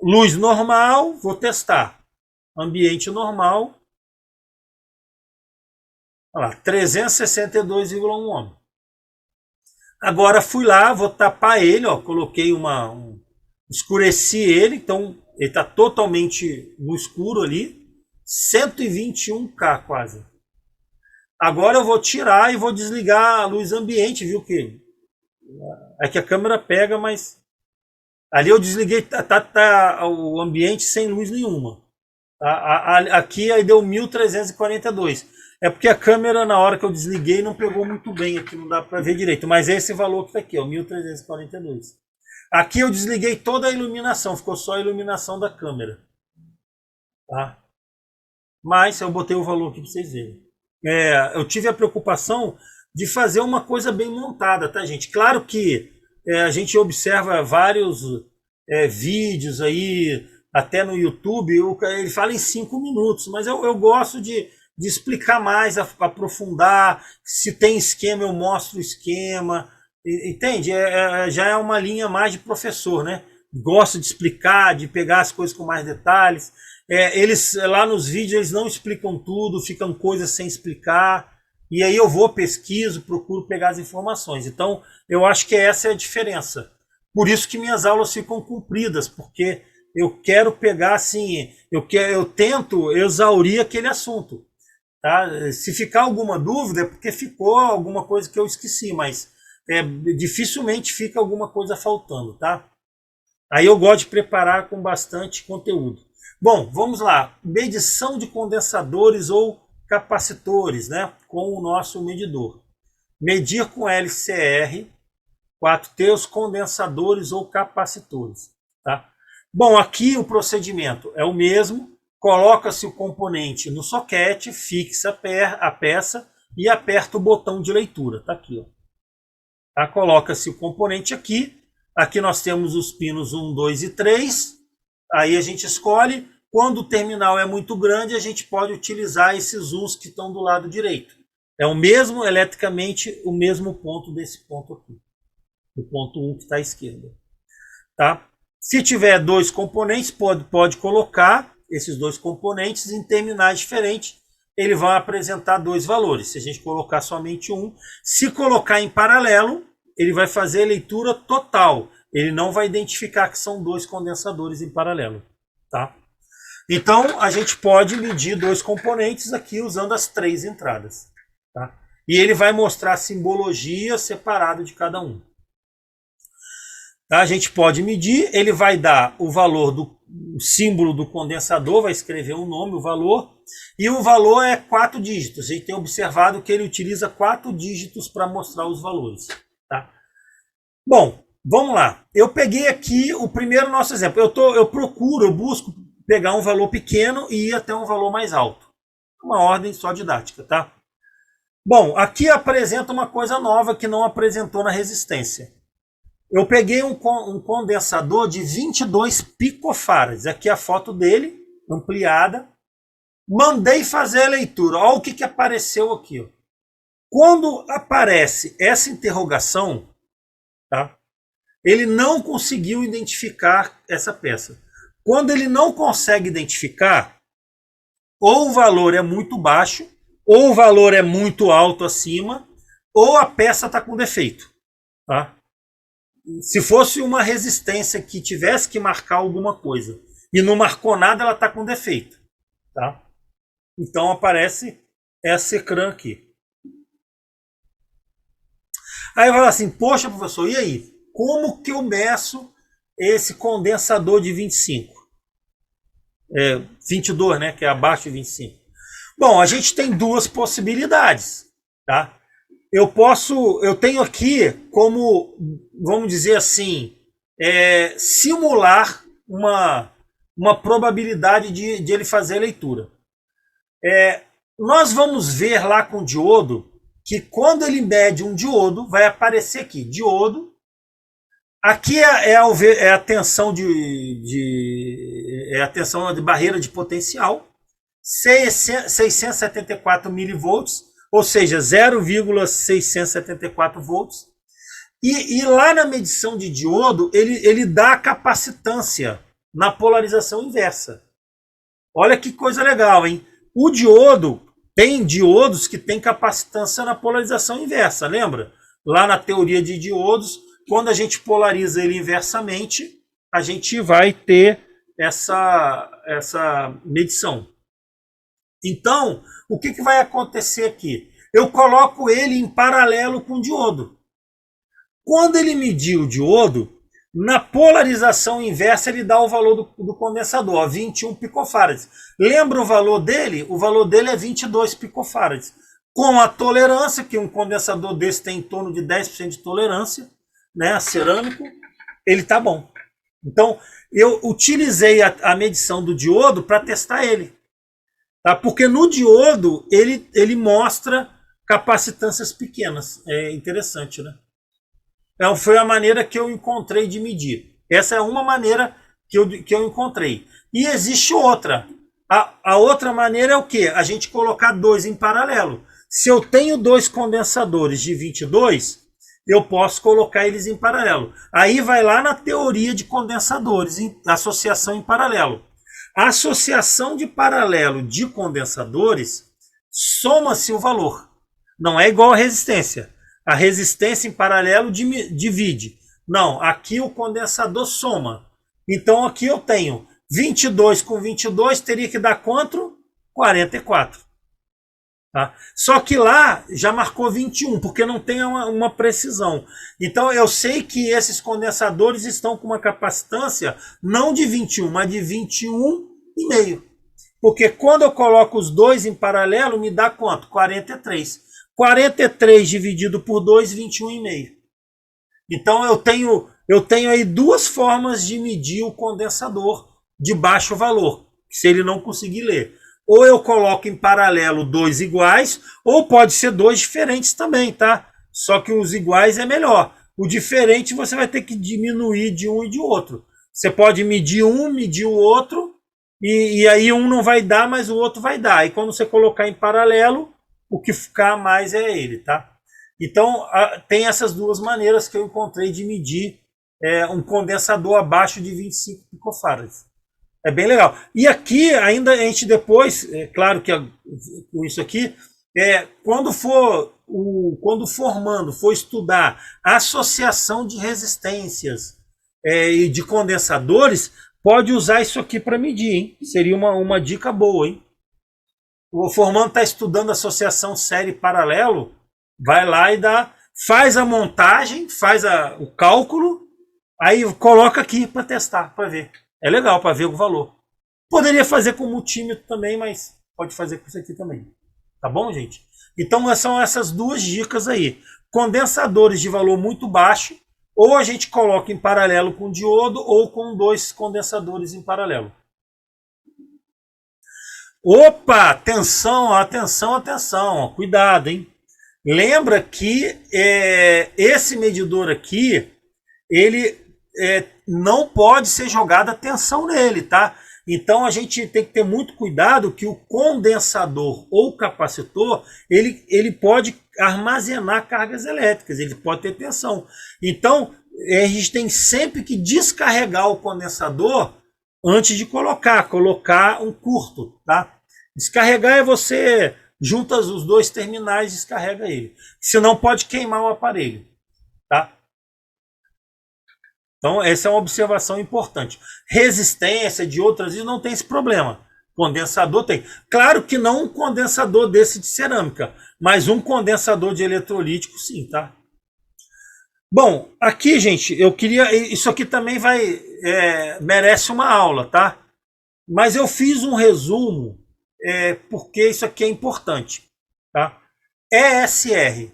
Luz normal, vou testar. Ambiente normal. Olha lá, 362,1 ohms. Agora fui lá, vou tapar ele, ó, coloquei escureci ele, então ele está totalmente no escuro ali, 121K quase. Agora eu vou tirar e vou desligar a luz ambiente, viu que é que a câmera pega, mas ali eu desliguei, tá o ambiente sem luz nenhuma. Aqui aí deu 1342. É porque a câmera, na hora que eu desliguei, não pegou muito bem aqui, não dá para ver direito. Mas é esse valor que está aqui, ó, 1342. Aqui eu desliguei toda a iluminação, ficou só a iluminação da câmera. Tá? Mas eu botei o valor aqui para vocês verem. Eu tive a preocupação de fazer uma coisa bem montada, tá, gente? Claro que a gente observa vários vídeos aí, até no YouTube, ele fala em 5 minutos, mas eu gosto de explicar mais, aprofundar. Se tem esquema, eu mostro o esquema. Entende? Já é uma linha mais de professor, né? Gosto de explicar, de pegar as coisas com mais detalhes. Eles lá nos vídeos eles não explicam tudo, ficam coisas sem explicar. E aí eu vou, pesquiso, procuro pegar as informações. Então, eu acho que essa é a diferença. Por isso que minhas aulas ficam compridas, porque eu quero pegar assim, eu tento exaurir aquele assunto. Tá? Se ficar alguma dúvida é porque ficou alguma coisa que eu esqueci, mas dificilmente fica alguma coisa faltando, tá? Aí eu gosto de preparar com bastante conteúdo. Bom, vamos lá. Medição de condensadores ou capacitores, né? Com o nosso medidor. Medir com LCR 4T os condensadores ou capacitores, tá? Bom, aqui o procedimento é o mesmo. Coloca-se o componente no soquete, fixa a peça e aperta o botão de leitura. Tá aqui, ó. Tá? Coloca-se o componente aqui. Aqui nós temos os pinos 1, 2 e 3. Aí a gente escolhe. Quando o terminal é muito grande, a gente pode utilizar esses uns que estão do lado direito. É o mesmo, eletricamente, o mesmo ponto desse ponto aqui. Do ponto 1 que está à esquerda. Tá? Se tiver dois componentes, pode colocar esses dois componentes em terminais diferentes. Ele vai apresentar dois valores. Se a gente colocar somente um, se colocar em paralelo, ele vai fazer a leitura total. Ele não vai identificar que são dois condensadores em paralelo. Tá? Então, a gente pode medir dois componentes aqui usando as 3 entradas. Tá? E ele vai mostrar a simbologia separada de cada um. Tá? A gente pode medir, ele vai dar o valor do símbolo do condensador, vai escrever o nome, o valor, e o valor é 4 dígitos. A gente tem observado que ele utiliza 4 dígitos para mostrar os valores. Tá? Bom, vamos lá. Eu peguei aqui o primeiro nosso exemplo. Eu busco pegar um valor pequeno e ir até um valor mais alto. Uma ordem só didática, tá? Bom, aqui apresenta uma coisa nova que não apresentou na resistência. Eu peguei um condensador de 22 picofarads. Aqui a foto dele, ampliada. Mandei fazer a leitura. Olha o que apareceu aqui. Ó. Quando aparece essa interrogação, tá? Ele não conseguiu identificar essa peça. Quando ele não consegue identificar, ou o valor é muito baixo, ou o valor é muito alto acima, ou a peça está com defeito. Tá? Se fosse uma resistência que tivesse que marcar alguma coisa e não marcou nada, ela está com defeito. Tá? Então aparece essa ecrã aqui. Aí eu falo assim, poxa professor, e aí? Como que eu meço esse condensador de 25? 22, né, que é abaixo de 25. Bom, a gente tem duas possibilidades, tá? Eu tenho aqui como, vamos dizer assim, simular uma probabilidade de ele fazer a leitura. Nós vamos ver lá com o diodo que quando ele mede um diodo, vai aparecer aqui, diodo. Aqui é a tensão a tensão de barreira de potencial, 674 milivolts, ou seja, 0,674 volts. E lá na medição de diodo, ele dá a capacitância na polarização inversa. Olha que coisa legal, hein? O diodo, tem diodos que tem capacitância na polarização inversa, lembra? Lá na teoria de diodos, quando a gente polariza ele inversamente, a gente vai ter essa medição. Então, o que vai acontecer aqui? Eu coloco ele em paralelo com o diodo. Quando ele medir o diodo, na polarização inversa ele dá o valor do condensador, ó, 21 picofarads. Lembra o valor dele? O valor dele é 22 picofarads. Com a tolerância, que um condensador desse tem em torno de 10% de tolerância, né, cerâmico, ele tá bom. Então, eu utilizei a medição do diodo para testar ele. Tá? Porque no diodo, ele mostra capacitâncias pequenas. É interessante, né? Então, foi a maneira que eu encontrei de medir. Essa é uma maneira que eu encontrei. E existe outra. A outra maneira é o quê? A gente colocar dois em paralelo. Se eu tenho dois condensadores de 22, eu posso colocar eles em paralelo. Aí vai lá na teoria de condensadores, associação em paralelo. A associação de paralelo de condensadores soma-se o valor. Não é igual a resistência. A resistência em paralelo divide. Não, aqui o condensador soma. Então aqui eu tenho 22 com 22, teria que dar quanto? 44. Tá? Só que lá já marcou 21, porque não tem uma precisão. Então eu sei que esses condensadores estão com uma capacitância não de 21, mas de 21,5. Porque quando eu coloco os dois em paralelo, me dá quanto? 43. 43 dividido por 2, 21,5. Então eu tenho aí duas formas de medir o condensador de baixo valor, se ele não conseguir ler. Ou eu coloco em paralelo dois iguais, ou pode ser dois diferentes também, tá? Só que os iguais é melhor. O diferente você vai ter que diminuir de um e de outro. Você pode medir um, medir o outro, e aí um não vai dar, mas o outro vai dar. E quando você colocar em paralelo, o que ficar mais é ele, tá? Então, tem essas duas maneiras que eu encontrei de medir um condensador abaixo de 25 picofarads. É bem legal. E aqui, ainda a gente depois, claro que com isso aqui, quando for estudar a associação de resistências e de condensadores, pode usar isso aqui para medir, hein? Seria uma dica boa, hein? O formando está estudando associação série paralelo, vai lá e faz a montagem, faz o cálculo, aí coloca aqui para testar, para ver. É legal para ver o valor. Poderia fazer com multímetro também, mas pode fazer com isso aqui também. Tá bom, gente? Então são essas duas dicas aí. Condensadores de valor muito baixo, ou a gente coloca em paralelo com diodo, ou com dois condensadores em paralelo. Opa, atenção, atenção, atenção, cuidado, hein? Lembra que esse medidor aqui, ele não pode ser jogada tensão nele, tá? Então a gente tem que ter muito cuidado que o condensador ou capacitor, ele pode armazenar cargas elétricas, ele pode ter tensão. Então a gente tem sempre que descarregar o condensador antes de colocar um curto, tá? Descarregar é você junta os dois terminais e descarrega ele. Senão pode queimar o aparelho, tá? Então, essa é uma observação importante. Resistência de outras não tem esse problema. Condensador tem. Claro que não um condensador desse de cerâmica, mas um condensador de eletrolítico sim, tá? Bom, aqui, gente, eu queria. Isso aqui também merece uma aula, tá? Mas eu fiz um resumo, porque isso aqui é importante, tá? ESR,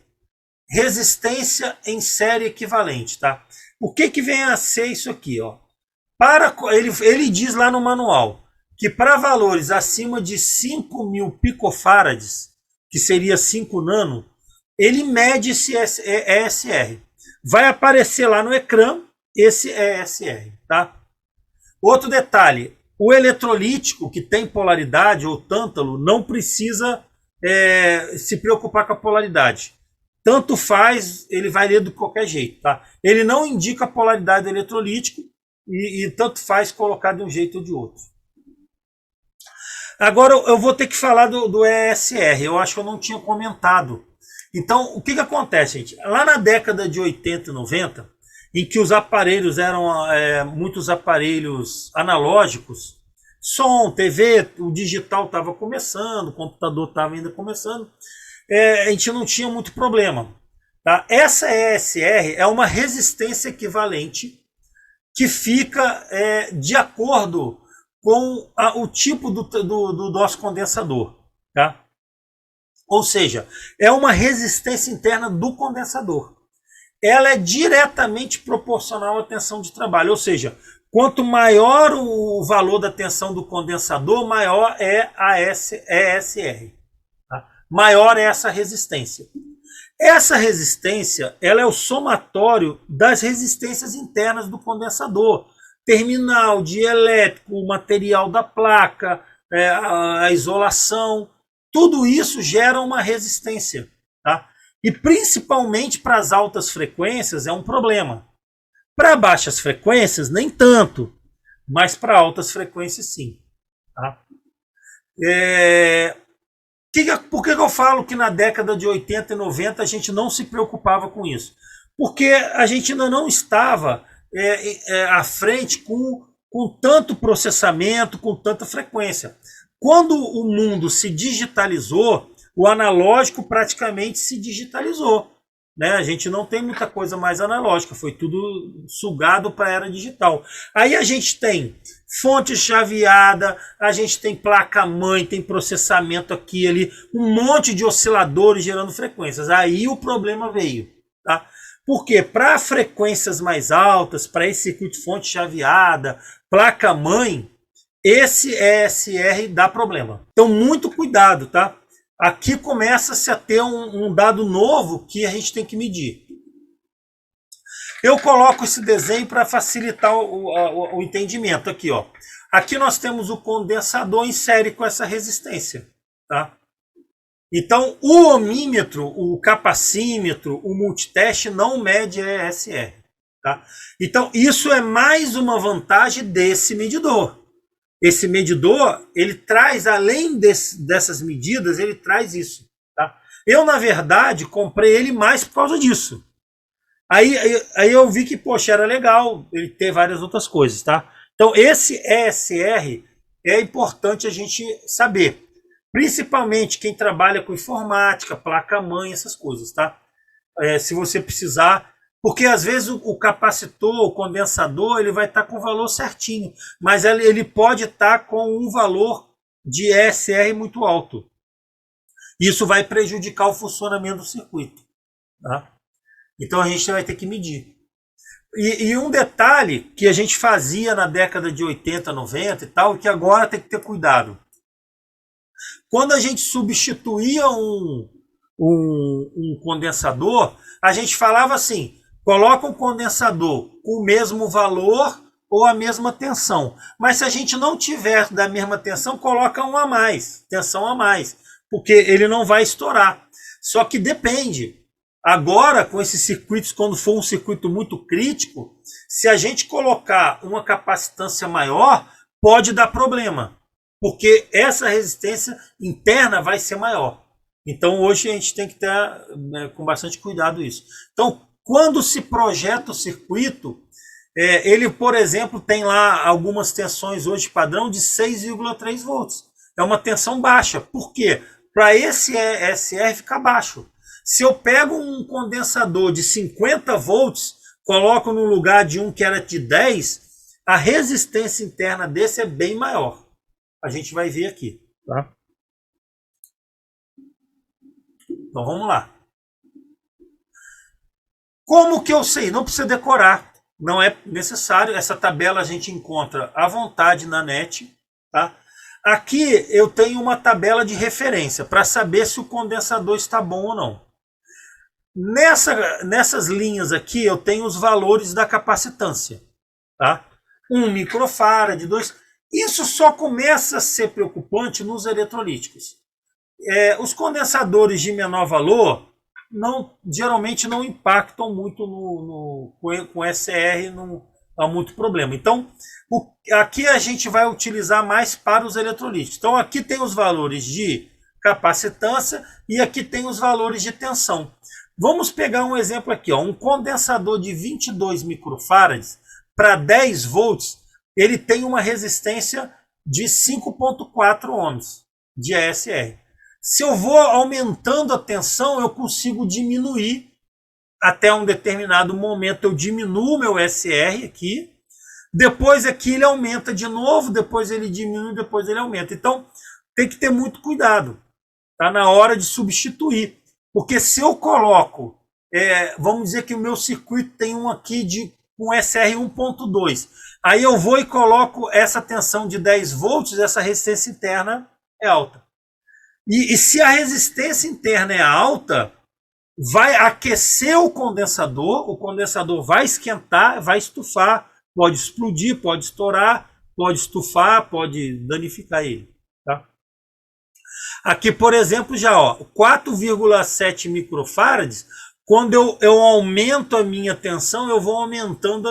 resistência em série equivalente, tá? O que vem a ser isso aqui, ó? Ele diz lá no manual que para valores acima de 5.000 picofarads, que seria 5 nano, ele mede esse ESR. Vai aparecer lá no ecrã esse ESR, tá? Outro detalhe, o eletrolítico que tem polaridade ou tântalo não precisa se preocupar com a polaridade. Tanto faz, ele vai ler de qualquer jeito, tá? Ele não indica a polaridade do eletrolítico e tanto faz colocar de um jeito ou de outro. Agora eu vou ter que falar do ESR, eu acho que eu não tinha comentado. Então, o que acontece, gente? Lá na década de 80 e 90, em que os aparelhos eram muitos aparelhos analógicos, som, TV, o digital estava começando, o computador estava ainda começando, a gente não tinha muito problema. Tá? Essa ESR é uma resistência equivalente que fica de acordo com o tipo do nosso condensador. Tá? Ou seja, é uma resistência interna do condensador. Ela é diretamente proporcional à tensão de trabalho. Ou seja, quanto maior o valor da tensão do condensador, maior é a ESR. Tá? Maior é essa resistência. Essa resistência ela é o somatório das resistências internas do condensador. Terminal, dielétrico, o material da placa, a isolação. Tudo isso gera uma resistência. Tá? E principalmente para as altas frequências é um problema. Para baixas frequências, nem tanto. Mas para altas frequências, sim. Tá? Por que eu falo que na década de 80 e 90 a gente não se preocupava com isso? Porque a gente ainda não estava à frente com tanto processamento, com tanta frequência. Quando o mundo se digitalizou, o analógico praticamente se digitalizou. Né? A gente não tem muita coisa mais analógica, foi tudo sugado para a era digital. Aí a gente tem fonte chaveada, a gente tem placa-mãe, tem processamento aqui ali, um monte de osciladores gerando frequências. Aí o problema veio. Tá? Porque para frequências mais altas, para esse circuito fonte chaveada, placa-mãe, esse ESR dá problema. Então muito cuidado, tá? Aqui começa-se a ter um dado novo que a gente tem que medir. Eu coloco esse desenho para facilitar o entendimento aqui, ó. Aqui nós temos o condensador em série com essa resistência, tá? Então o ohmímetro, o capacímetro, o multiteste não mede ESR, tá? Então isso é mais uma vantagem desse medidor. Esse medidor, ele traz, além dessas medidas, ele traz isso. Tá? Eu, na verdade, comprei ele mais por causa disso. Aí eu vi que, poxa, era legal ele ter várias outras coisas. Tá? Então, esse ESR é importante a gente saber. Principalmente quem trabalha com informática, placa-mãe, essas coisas. Tá? Se você precisar... Porque às vezes o capacitor, o condensador, ele vai estar com o valor certinho, mas ele pode estar com um valor de ESR muito alto. Isso vai prejudicar o funcionamento do circuito. Tá? Então a gente vai ter que medir. E um detalhe que a gente fazia na década de 80, 90 e tal, que agora tem que ter cuidado. Quando a gente substituía um condensador, a gente falava assim, coloca um condensador com o mesmo valor ou a mesma tensão. Mas se a gente não tiver da mesma tensão, coloca um a mais, tensão a mais, porque ele não vai estourar. Só que depende. Agora, com esses circuitos, quando for um circuito muito crítico, se a gente colocar uma capacitância maior, pode dar problema, porque essa resistência interna vai ser maior. Então, hoje a gente tem que ter com bastante cuidado isso. Então, quando se projeta o circuito, ele, por exemplo, tem lá algumas tensões hoje padrão de 6,3 volts. É uma tensão baixa. Por quê? Para esse ESR ficar baixo. Se eu pego um condensador de 50 volts, coloco no lugar de um que era de 10, a resistência interna desse é bem maior. A gente vai ver aqui. Tá? Então vamos lá. Como que eu sei? Não precisa decorar. Não é necessário. Essa tabela a gente encontra à vontade na net. Tá? Aqui eu tenho uma tabela de referência para saber se o condensador está bom ou não. Nessas linhas aqui eu tenho os valores da capacitância. Tá? 1 microfarad, 2. Isso só começa a ser preocupante nos eletrolíticos. Os condensadores de menor valor geralmente não impactam muito com SR, não há muito problema. Então, aqui a gente vai utilizar mais para os eletrolíticos. Então, aqui tem os valores de capacitância e aqui tem os valores de tensão. Vamos pegar um exemplo aqui, ó, um condensador de 22 microfarads para 10 volts, ele tem uma resistência de 5,4 ohms de ESR. Se eu vou aumentando a tensão, eu consigo diminuir até um determinado momento. Eu diminuo o meu SR aqui, depois aqui ele aumenta de novo, depois ele diminui, depois ele aumenta. Então tem que ter muito cuidado, tá? Na hora de substituir. Porque se eu coloco, vamos dizer que o meu circuito tem um aqui com SR 1.2. Aí eu vou e coloco essa tensão de 10 volts, essa resistência interna é alta. E se a resistência interna é alta, vai aquecer o condensador vai esquentar, vai estufar, pode explodir, pode estourar, pode estufar, pode danificar ele. Tá? Aqui, por exemplo, já 4,7 microfarads, quando eu aumento a minha tensão, eu vou aumentando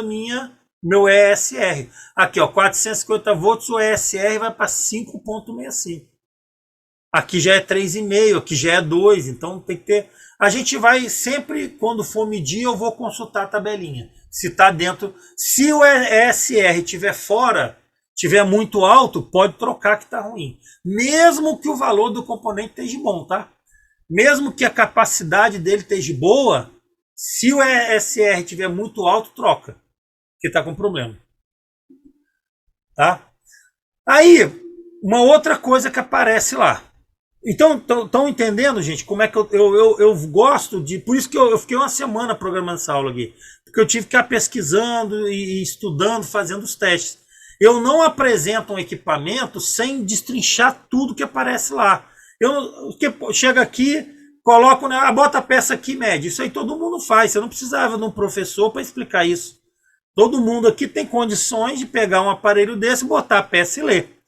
meu ESR. Aqui, 450 volts, o ESR vai para 5,65. Aqui já é 3,5, aqui já é 2, então tem que ter... A gente vai sempre, quando for medir, eu vou consultar a tabelinha. Se está dentro... Se o ESR estiver fora, estiver muito alto, pode trocar que está ruim. Mesmo que o valor do componente esteja bom, tá? Mesmo que a capacidade dele esteja boa, se o ESR estiver muito alto, troca. Que está com problema. Tá? Aí, uma outra coisa que aparece lá. Então, estão entendendo, gente, como é que eu gosto de... Por isso que eu fiquei uma semana programando essa aula aqui. Porque eu tive que ficar pesquisando e estudando, fazendo os testes. Eu não apresento um equipamento sem destrinchar tudo que aparece lá. Chega aqui, coloco, bota a peça aqui, mede. Isso aí todo mundo faz. Você não precisava de um professor para explicar isso. Todo mundo aqui tem condições de pegar um aparelho desse, botar a peça e ler.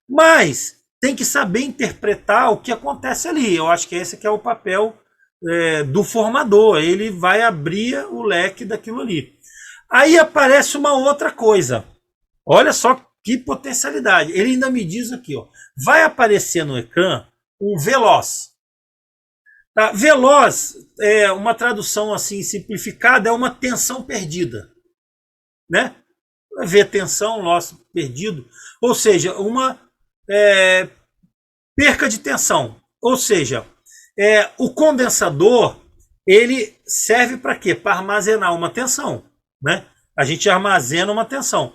Mas tem que saber interpretar o que acontece ali. Eu acho que esse que é o papel do formador. Ele vai abrir o leque daquilo ali. Aí aparece uma outra coisa. Olha só que potencialidade. Ele ainda me diz aqui, vai aparecer no ecrã um veloz. Tá? Veloz, uma tradução assim simplificada, é uma tensão perdida. Né? Ver tensão, loss perdido. Ou seja, uma perca de tensão. Ou seja, o condensador, ele serve para quê? Para armazenar uma tensão. Né? A gente armazena uma tensão.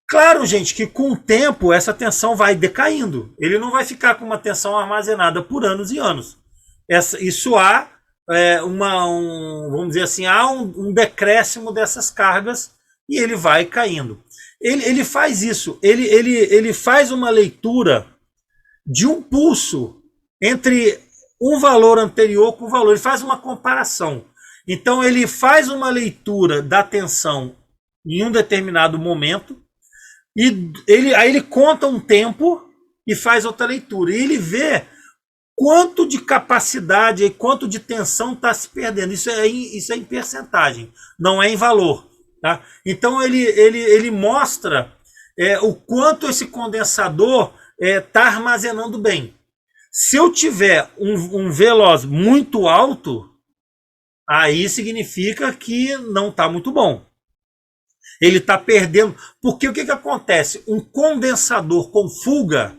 Claro, gente, que com o tempo essa tensão vai decaindo. Ele não vai ficar com uma tensão armazenada por anos e anos. Isso há vamos dizer assim, há um decréscimo dessas cargas e ele vai caindo. Ele faz isso. Ele faz uma leitura de um pulso entre um valor anterior com o valor, ele faz uma comparação. Então ele faz uma leitura da tensão em um determinado momento e aí ele conta um tempo e faz outra leitura. E ele vê quanto de capacidade e quanto de tensão está se perdendo. Isso é em percentagem, não é em valor. Tá? Então ele mostra o quanto esse condensador está armazenando bem. Se eu tiver um veloz muito alto, aí significa que não está muito bom. Ele está perdendo. Porque o que acontece? Um condensador com fuga,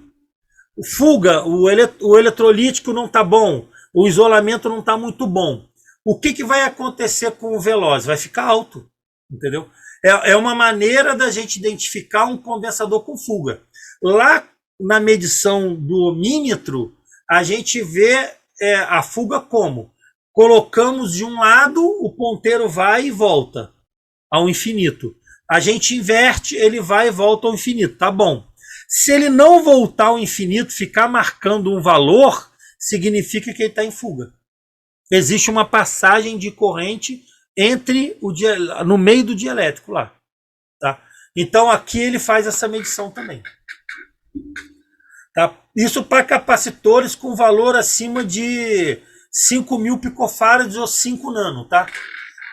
o eletrolítico não está bom, o isolamento não está muito bom. O que vai acontecer com o veloz? Vai ficar alto, entendeu? É uma maneira da gente identificar um condensador com fuga. Lá na medição do ohmímetro, a gente vê a fuga como? Colocamos de um lado, o ponteiro vai e volta ao infinito. A gente inverte, ele vai e volta ao infinito, tá bom. Se ele não voltar ao infinito, ficar marcando um valor, significa que ele está em fuga. Existe uma passagem de corrente no meio do dielétrico lá. Tá? Então aqui ele faz essa medição também. Tá? Isso para capacitores com valor acima de 5.000 picofarads ou 5 nano. Tá?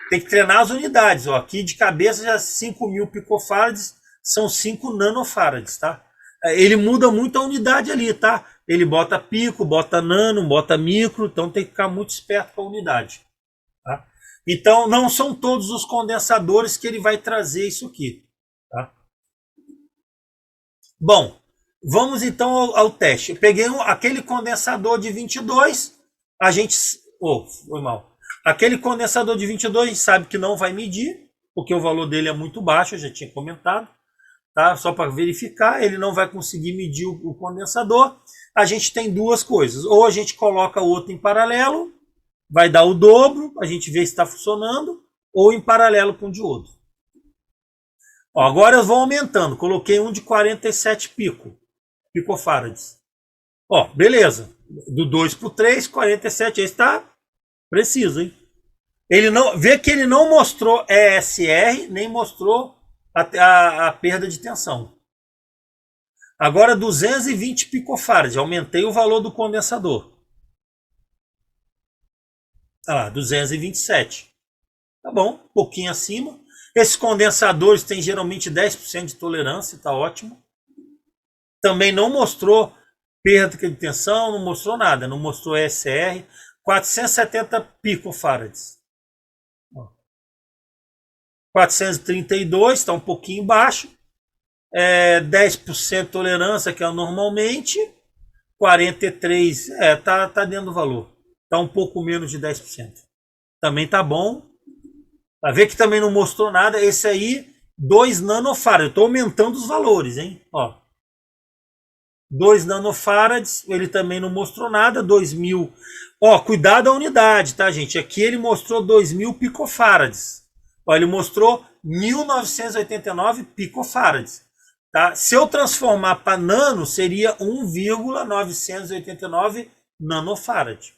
Tem que treinar as unidades. Ó. Aqui de cabeça já 5.000 picofarads são 5 nanofarads. Tá? Ele muda muito a unidade ali. Tá? Ele bota pico, bota nano, bota micro. Então tem que ficar muito esperto com a unidade. Tá? Então não são todos os condensadores que ele vai trazer isso aqui. Tá? Bom, vamos então ao teste. Eu peguei aquele condensador de 22, a gente... foi mal. Aquele condensador de 22 a gente sabe que não vai medir, porque o valor dele é muito baixo, eu já tinha comentado. Tá? Só para verificar, ele não vai conseguir medir o condensador. A gente tem duas coisas. Ou a gente coloca o outro em paralelo, vai dar o dobro, a gente vê se está funcionando, ou em paralelo com o diodo. Ó, agora eu vou aumentando. Coloquei um de 47 picofarads. Ó, beleza. Do 2 para o 3, 47. Aí está preciso, hein? Vê que ele não mostrou ESR, nem mostrou a perda de tensão. Agora 220 picofarads. Aumentei o valor do condensador. Tá lá, 227. Tá bom, um pouquinho acima. Esses condensadores têm geralmente 10% de tolerância, tá ótimo. Também não mostrou perda de tensão, não mostrou nada, não mostrou ESR. 470 picofarads. 432, está um pouquinho baixo. 10% de tolerância, que é normalmente. 43, tá dentro do valor. Está um pouco menos de 10%. Também tá bom. Pra ver que também não mostrou nada. Esse aí, 2 nanofarads. Eu estou aumentando os valores, hein? Ó. 2 nanofarads, ele também não mostrou nada. 2.000. Ó, cuidado a unidade, tá, gente? Aqui ele mostrou 2.000 picofarads. Ó, ele mostrou 1.989 picofarads. Tá? Se eu transformar para nano, seria 1,989 nanofarad.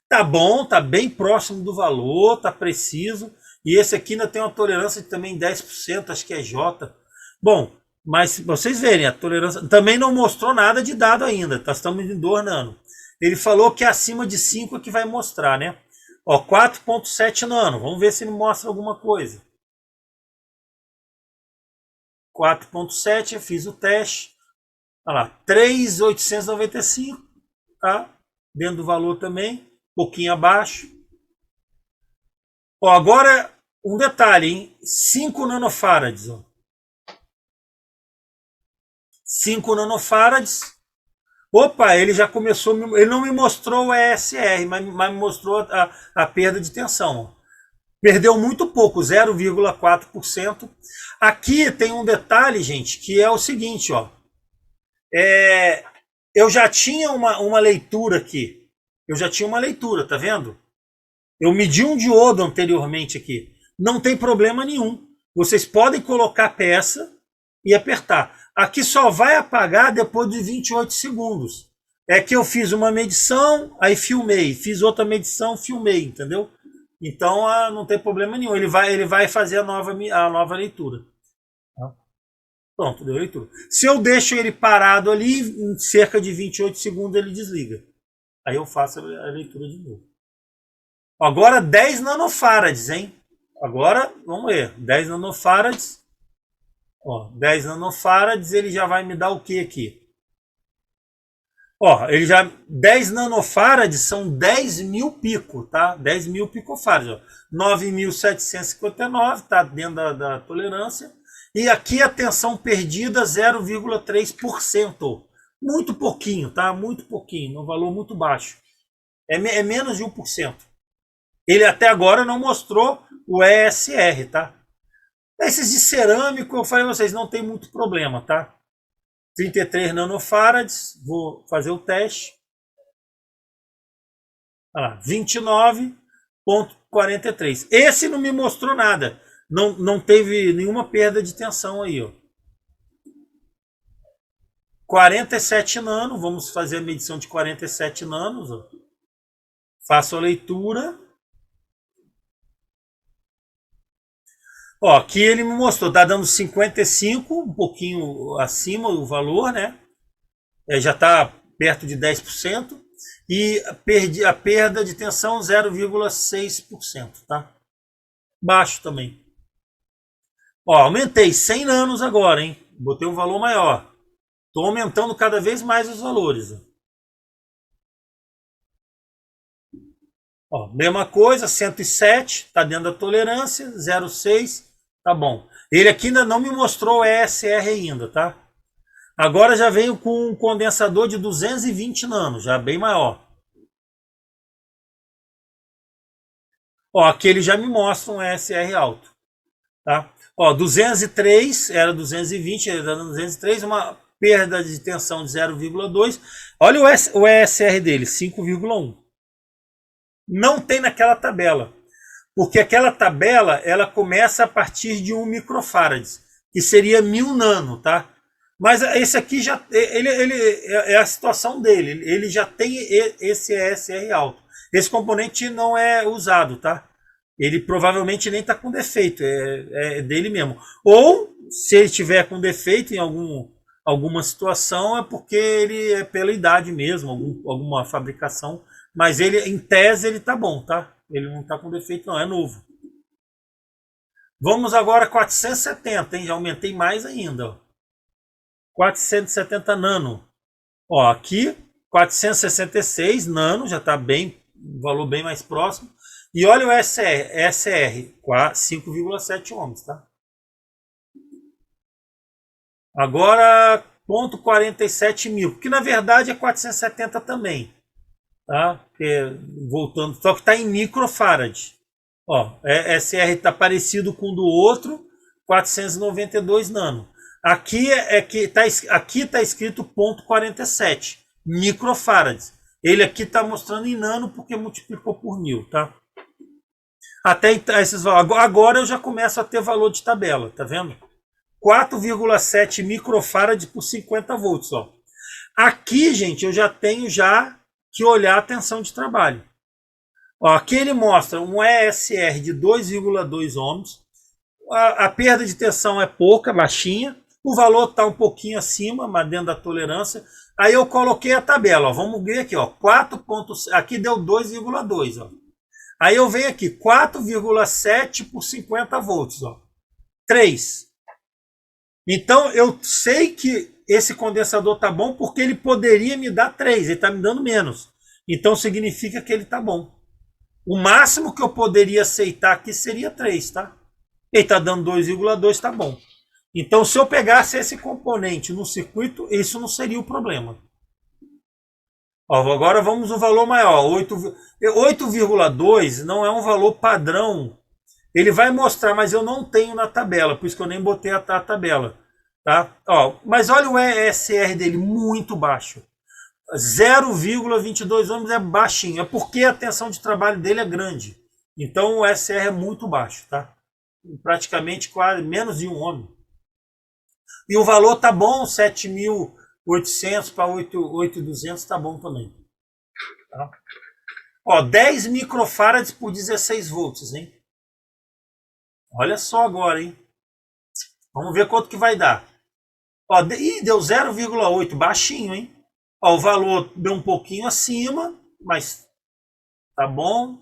Tá bom, tá bem próximo do valor, tá preciso. E esse aqui ainda tem uma tolerância de também 10%, acho que é J. Bom, mas vocês verem, a tolerância também não mostrou nada de dado ainda, tá? Estamos em 2 nano. Ele falou que acima de 5 é que vai mostrar, né? Ó, 4.7 nano, vamos ver se ele mostra alguma coisa. 4.7, eu fiz o teste. Olha lá, 3.895, tá? Dentro do valor também, um pouquinho abaixo. Ó, agora um detalhe, hein? 5 nanofarads. Ó. 5 nanofarads. Opa, ele já começou. Ele não me mostrou o ESR, mas me mostrou a perda de tensão. Ó. Perdeu muito pouco, 0,4%. Aqui tem um detalhe, gente, que é o seguinte, ó. Eu já tinha uma leitura aqui. Eu já tinha uma leitura, tá vendo? Eu medi um diodo anteriormente aqui. Não tem problema nenhum. Vocês podem colocar a peça e apertar. Aqui só vai apagar depois de 28 segundos. É que eu fiz uma medição, aí filmei, fiz outra medição, filmei, entendeu? Então não tem problema nenhum. Ele vai fazer a nova leitura. Tá? Pronto, deu leitura. Se eu deixo ele parado ali, em cerca de 28 segundos ele desliga. Aí eu faço a leitura de novo. Agora 10 nanofarads, hein? Agora, vamos ver. 10 nanofarads. Ó, 10 nanofarads, ele já vai me dar o que aqui? Ó, ele já 10 nanofarads são 10 mil pico, tá? 10 mil picofarads, ó. 9.759, tá dentro da tolerância. E aqui a tensão perdida 0,3%. Muito pouquinho, tá? Muito pouquinho, um valor muito baixo. É menos de 1%. Ele até agora não mostrou o ESR, tá? Esses de cerâmico, eu falei a vocês, não tem muito problema, tá? 33 nanofarads, vou fazer o teste. Olha lá, 29,43. Esse não me mostrou nada. Não teve nenhuma perda de tensão aí, ó. 47 nano, vamos fazer a medição de 47 nanos, ó. Faço a leitura. Ó, aqui ele me mostrou, tá dando 55, um pouquinho acima o valor, né? Já está perto de 10%. E a perda de tensão 0,6%, tá? Baixo também. Ó, aumentei 100 nanos agora, hein? Botei um valor maior. Estou aumentando cada vez mais os valores. Ó, mesma coisa, 107, tá dentro da tolerância, 0,6, tá bom. Ele aqui ainda não me mostrou o ESR ainda, tá? Agora já veio com um condensador de 220 nanos, já bem maior. Ó, aqui ele já me mostra um ESR alto, tá? Ó, 203, era 220, era 203, uma perda de tensão de 0,2. Olha o ESR dele, 5,1. Não tem naquela tabela, porque aquela tabela ela começa a partir de 1 microfarad, que seria 1000 nano, tá? Mas esse aqui já ele é a situação dele, ele já tem esse ESR alto. Esse componente não é usado, tá? Ele provavelmente nem está com defeito, é dele mesmo. Ou se ele tiver com defeito em alguma situação é porque ele é pela idade mesmo, alguma fabricação. Mas ele, em tese, ele tá bom, tá? Ele não tá com defeito, não, é novo. Vamos agora a 470, hein? Já aumentei mais ainda, ó. 470 nano. Ó, aqui 466 nano, já tá bem, valor bem mais próximo. E olha o SR 5,7 ohms, tá? Agora 0,47 mil, porque na verdade é 470 também. Tá? Voltando, só que está em microfarad. Ó, SR está parecido com o do outro, 492 nano. Aqui aqui tá escrito 0,47 microfarads. Ele aqui está mostrando em nano porque multiplicou por 1000, tá? Até esses agora eu já começo a ter valor de tabela, tá vendo? 4,7 microfarad por 50 volts, ó. Aqui, gente, eu já tenho que olhar a tensão de trabalho. Ó, aqui ele mostra um ESR de 2,2 ohms. A perda de tensão é pouca, baixinha. O valor está um pouquinho acima, mas dentro da tolerância. Aí eu coloquei a tabela. Ó, vamos ver aqui. Ó, 4. Aqui deu 2,2. Ó. Aí eu venho aqui, 4,7 por 50 volts. Ó, 3. Então eu sei que esse condensador tá bom porque ele poderia me dar 3, ele está me dando menos. Então significa que ele tá bom. O máximo que eu poderia aceitar aqui seria 3, tá? Ele está dando 2,2, tá bom. Então se eu pegasse esse componente no circuito, isso não seria o problema. Ó, agora vamos no valor maior, 8,2 não é um valor padrão. Ele vai mostrar, mas eu não tenho na tabela, por isso que eu nem botei a tabela. Tá? Ó, mas olha o ESR dele, muito baixo. 0,22 ohms é baixinho. É porque a tensão de trabalho dele é grande. Então o ESR é muito baixo. Tá? Praticamente quase menos de 1 ohm. E o valor tá bom, 7.000 800 para 8.200 tá bom também. Tá? Ó, 10 microfarads por 16 volts, hein? Olha só agora, hein? Vamos ver quanto que vai dar. Ó, deu 0,8, baixinho, hein? Ó, o valor deu um pouquinho acima, mas tá bom.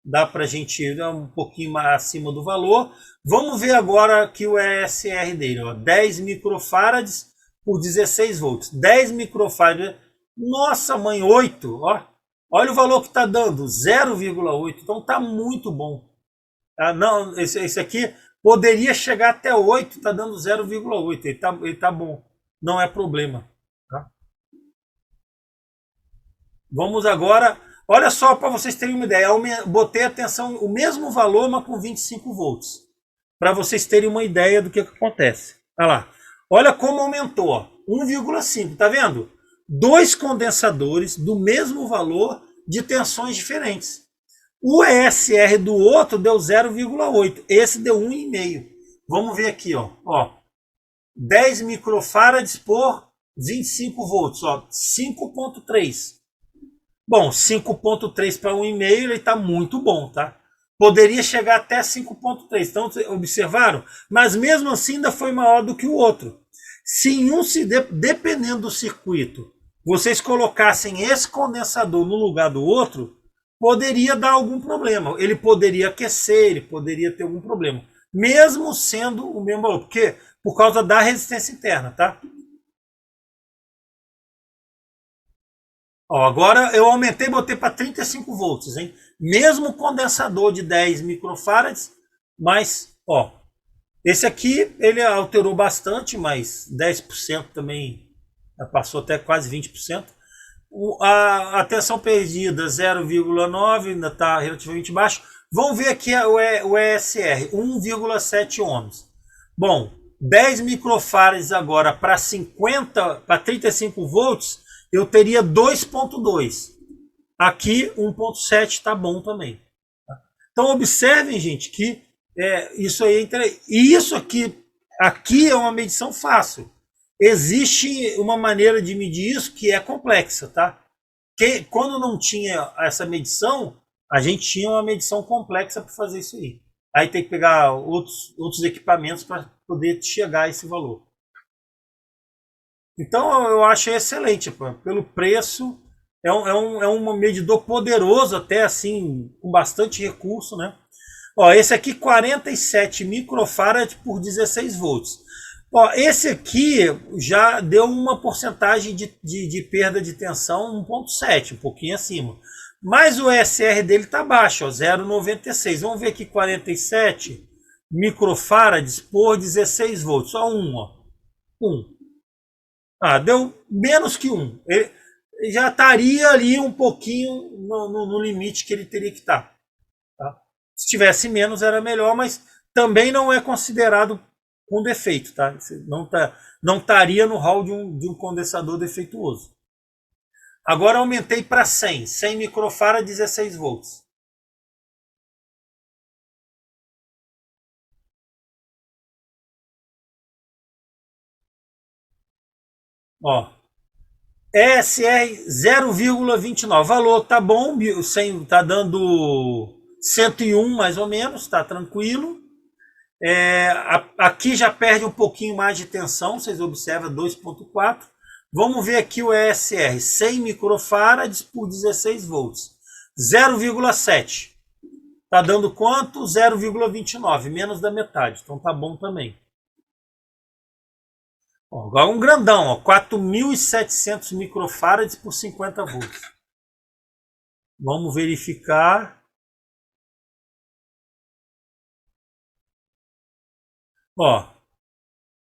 Dá pra gente ir um pouquinho mais acima do valor. Vamos ver agora aqui o ESR dele, ó, 10 microfarads por 16 volts. 10 microfarads, nossa mãe, 8, ó. Olha o valor que está dando, 0,8. Então está muito bom. Tá? Não, esse aqui poderia chegar até 8, está dando 0,8. Ele tá bom. Não é problema. Tá? Vamos agora. Olha só para vocês terem uma ideia. Eu botei a tensão, o mesmo valor, mas com 25 volts. Para vocês terem uma ideia do que acontece. Olha lá. Olha como aumentou. 1,5. Tá vendo? Dois condensadores do mesmo valor de tensões diferentes. O ESR do outro deu 0,8. Esse deu 1,5. Vamos ver aqui, ó. 10 microfarads por 25 volts, ó, 5,3. Bom, 5,3 para 1,5 ele está muito bom, tá? Poderia chegar até 5,3. Então, observaram? Mas mesmo assim ainda foi maior do que o outro. Se em um, dependendo do circuito, vocês colocassem esse condensador no lugar do outro, poderia dar algum problema. Ele poderia aquecer, ele poderia ter algum problema. Mesmo sendo o mesmo valor. Porque, por causa da resistência interna, tá? Ó, agora eu aumentei e botei para 35 volts, hein? Mesmo condensador de 10 microfarads, mas, ó, esse aqui ele alterou bastante, mas 10% também passou até quase 20%. A tensão perdida 0,9, ainda está relativamente baixo. Vamos ver aqui o ESR, 1,7 ohms. Bom, 10 microfarads agora para 35 volts, eu teria 2,2. Aqui 1,7 está bom também. Então observem, gente, que isso aí e isso aqui é uma medição fácil. Existe uma maneira de medir isso que é complexa, tá? Quando não tinha essa medição, a gente tinha uma medição complexa para fazer isso aí. Aí tem que pegar outros equipamentos para poder chegar a esse valor. Então eu acho excelente, pelo preço, é um medidor poderoso até assim, com bastante recurso, né? Ó, esse aqui 47 microfarad por 16 volts. Ó, esse aqui já deu uma porcentagem de perda de tensão 1,7, um pouquinho acima. Mas o ESR dele está baixo, 0,96. Vamos ver aqui 47 microfarads por 16 volts. Só um, ó. 1. Deu menos que 1. Ele já estaria ali um pouquinho no limite que ele teria que estar. Tá? Se tivesse menos era melhor, mas também não é considerado com defeito, tá? Não estaria no hall de um condensador defeituoso. Agora aumentei para 100 microfarad, 16 volts. Ó, ESR 0,29. Valor tá bom, tá dando 101 mais ou menos, tá tranquilo. Aqui já perde um pouquinho mais de tensão, vocês observam 2,4. Vamos ver aqui o ESR, 100 microfarads por 16 volts, 0,7. Tá dando quanto? 0,29, menos da metade, então tá bom também. Ó, agora um grandão, ó, 4.700 microfarads por 50 volts. Vamos verificar. Ó,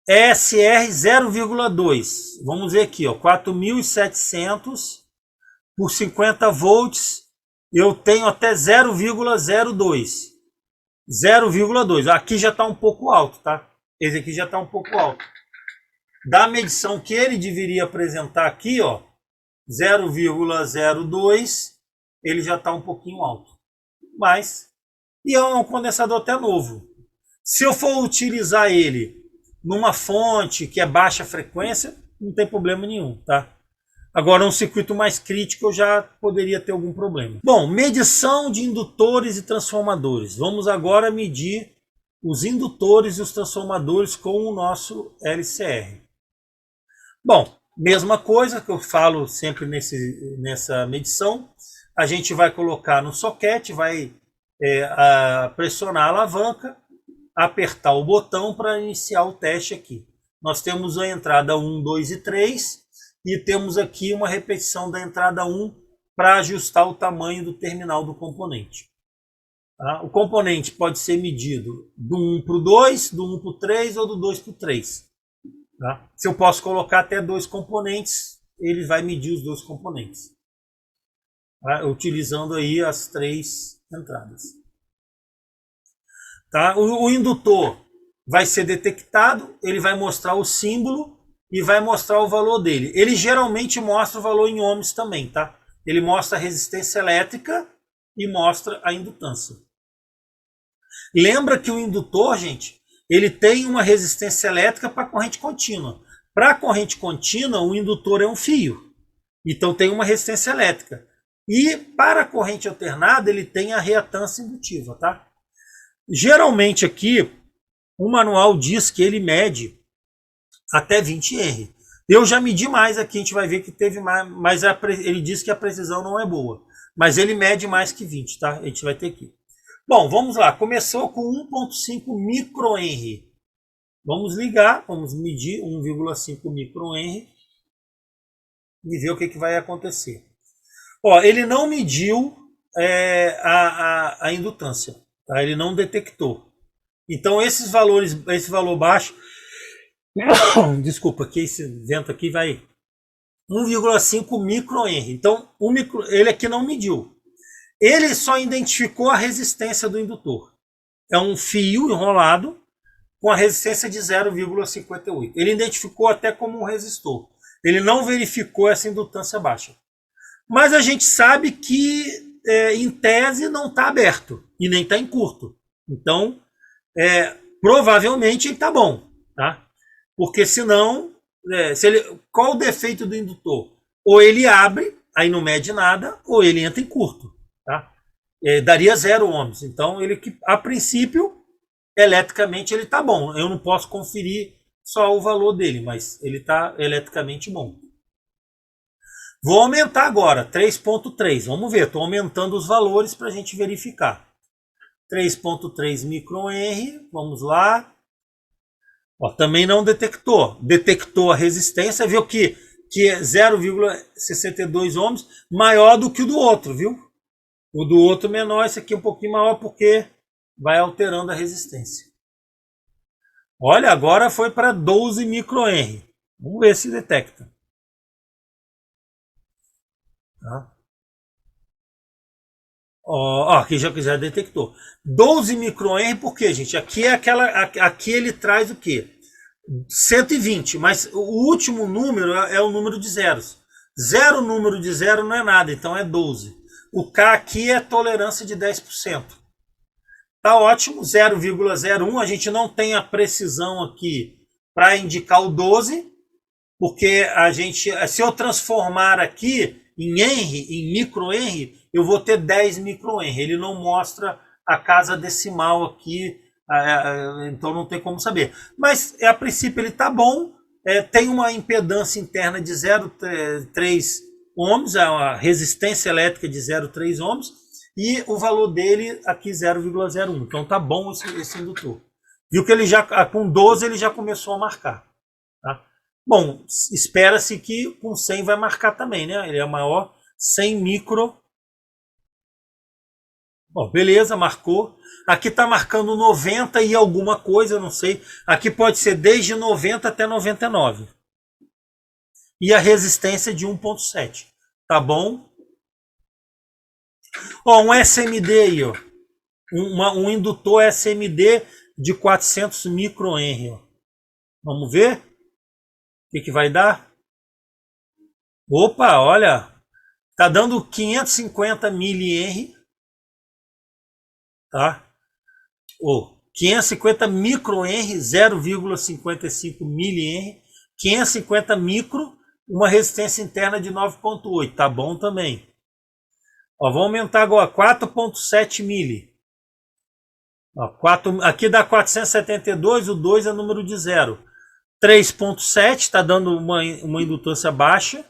ESR 0,2. Vamos ver aqui, ó, 4.700 por 50 volts. Eu tenho até 0,02. 0,2. Aqui já está um pouco alto, tá? Esse aqui já está um pouco alto. Da medição que ele deveria apresentar aqui, ó, 0,02, ele já está um pouquinho alto. Mas, e é um condensador até novo. Se eu for utilizar ele numa fonte que é baixa frequência, não tem problema nenhum, tá? Agora, um circuito mais crítico eu já poderia ter algum problema. Bom, medição de indutores e transformadores. Vamos agora medir os indutores e os transformadores com o nosso LCR. Bom, mesma coisa que eu falo sempre nessa medição. A gente vai colocar no soquete, vai pressionar a alavanca, apertar o botão para iniciar o teste aqui. Nós temos a entrada 1, 2 e 3 e temos aqui uma repetição da entrada 1 para ajustar o tamanho do terminal do componente. Tá? O componente pode ser medido do 1 para o 2, do 1 para o 3 ou do 2 para o 3. Tá? Se eu posso colocar até 2 componentes, ele vai medir os 2 componentes. Tá? Utilizando aí as 3 entradas. Tá? O indutor vai ser detectado, ele vai mostrar o símbolo e vai mostrar o valor dele. Ele geralmente mostra o valor em ohms também, tá? Ele mostra a resistência elétrica e mostra a indutância. Lembra que o indutor, gente, ele tem uma resistência elétrica para corrente contínua. Para corrente contínua, o indutor é um fio. Então tem uma resistência elétrica. E para a corrente alternada, ele tem a reatância indutiva, tá? Geralmente aqui, o manual diz que ele mede até 20 R. Eu já medi mais aqui, a gente vai ver que teve mais, mas ele diz que a precisão não é boa. Mas ele mede mais que 20, tá? A gente vai ter aqui. Bom, vamos lá. Começou com 1,5 microhenry. Vamos ligar, vamos medir 1,5 microhenry e ver o que vai acontecer. Ó, ele não mediu a indutância, tá? Ele não detectou. Então esses valores, esse valor baixo, desculpa, que esse vento aqui vai 1,5 microhenry. Então ele aqui não mediu. Ele só identificou a resistência do indutor. É um fio enrolado com a resistência de 0,58. Ele identificou até como um resistor. Ele não verificou essa indutância baixa. Mas a gente sabe que, em tese, não está aberto e nem está em curto. Então, provavelmente ele está bom. Tá? Porque senão, qual o defeito do indutor? Ou ele abre, aí não mede nada, ou ele entra em curto. Tá? Daria 0 ohms. Então, ele, a princípio, eletricamente ele está bom. Eu não posso conferir só o valor dele, mas ele está eletricamente bom. Vou aumentar agora, 3,3. Vamos ver, estou aumentando os valores para a gente verificar. 3,3 microhenry, vamos lá. Ó, também não detectou. Detectou a resistência, viu que é 0,62 ohms, maior do que o do outro, viu? O do outro menor, esse aqui é um pouquinho maior porque vai alterando a resistência. Olha, agora foi para 12 microhenry. Vamos ver se detecta. Tá? Ó, aqui já detectou. 12 microhenry, por quê, gente? Aqui é aqui ele traz o quê? 120, mas o último número é o número de zeros. Zero número de zero não é nada, então é 12. O K aqui é tolerância de 10%. Tá ótimo, 0,01. A gente não tem a precisão aqui para indicar o 12, porque se eu transformar aqui em Henry, em microhenry, eu vou ter 10 microhenry. Ele não mostra a casa decimal aqui, então não tem como saber. Mas a princípio ele está bom, tem uma impedância interna de 0,3 ohms, a resistência elétrica de 0,3 ohms, e o valor dele aqui 0,01. Então tá bom esse indutor. Viu que ele já com 12 ele já começou a marcar. Tá? Bom, espera-se que com 100 vai marcar também, né? Ele é maior, 100 micro. Bom, beleza, marcou. Aqui está marcando 90 e alguma coisa, não sei. Aqui pode ser desde 90 até 99. E a resistência de 1,7. Tá bom? Ó, um SMD aí, ó. Um indutor SMD de 400 microhenry. Vamos ver o que vai dar? Opa, olha. Tá dando 550 milihenry. Tá? 550 microhenry, 0,55 milihenry, 550 micro, uma resistência interna de 9,8. Tá bom também. Ó, vou aumentar agora 4,7 mili. Ó, aqui dá 472, o 2 é número de 0. 3,7 está dando uma indutância baixa,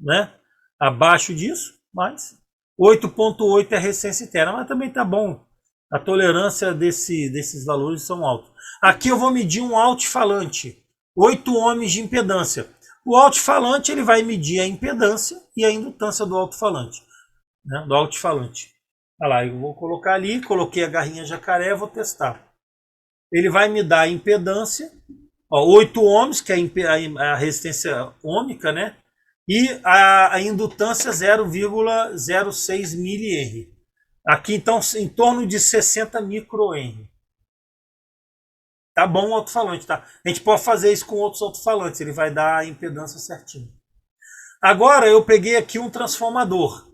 né? Abaixo disso, mas 8,8 é resistência interna, mas também tá bom. A tolerância desses valores são altos. Aqui eu vou medir um alto-falante, 8 ohms de impedância. O alto-falante ele vai medir a impedância e a indutância do alto-falante, né? Do alto-falante. Olha lá, eu vou colocar ali, coloquei a garrinha jacaré, vou testar. Ele vai me dar a impedância, ó, 8 ohms, que é a resistência ohmica, né? E a indutância 0,06 mH. Aqui então em torno de 60 microhenry. Tá bom o alto-falante, tá? A gente pode fazer isso com outros alto-falantes, ele vai dar a impedância certinho. Agora eu peguei aqui um transformador,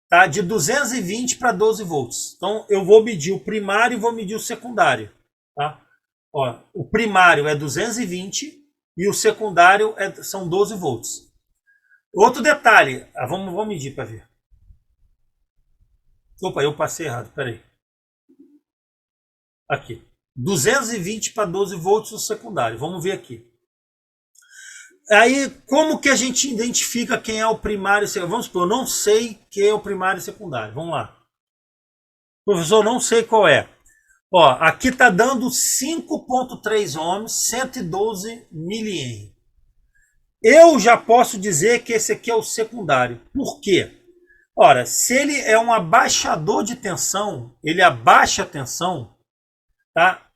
tá? De 220 para 12 volts. Então eu vou medir o primário e vou medir o secundário, tá? Ó, o primário é 220 e o secundário são 12 volts. Outro detalhe, vamos medir para ver. Opa, eu passei errado, peraí. Aqui, 220 para 12 volts no secundário, vamos ver aqui. Aí, como que a gente identifica quem é o primário e secundário? Vamos supor, eu não sei quem é o primário e secundário, vamos lá. Professor, não sei qual é. Ó, aqui está dando 5,3 ohms, 112 mH. Eu já posso dizer que esse aqui é o secundário. Por quê? Ora, se ele é um abaixador de tensão, ele abaixa a tensão, tá?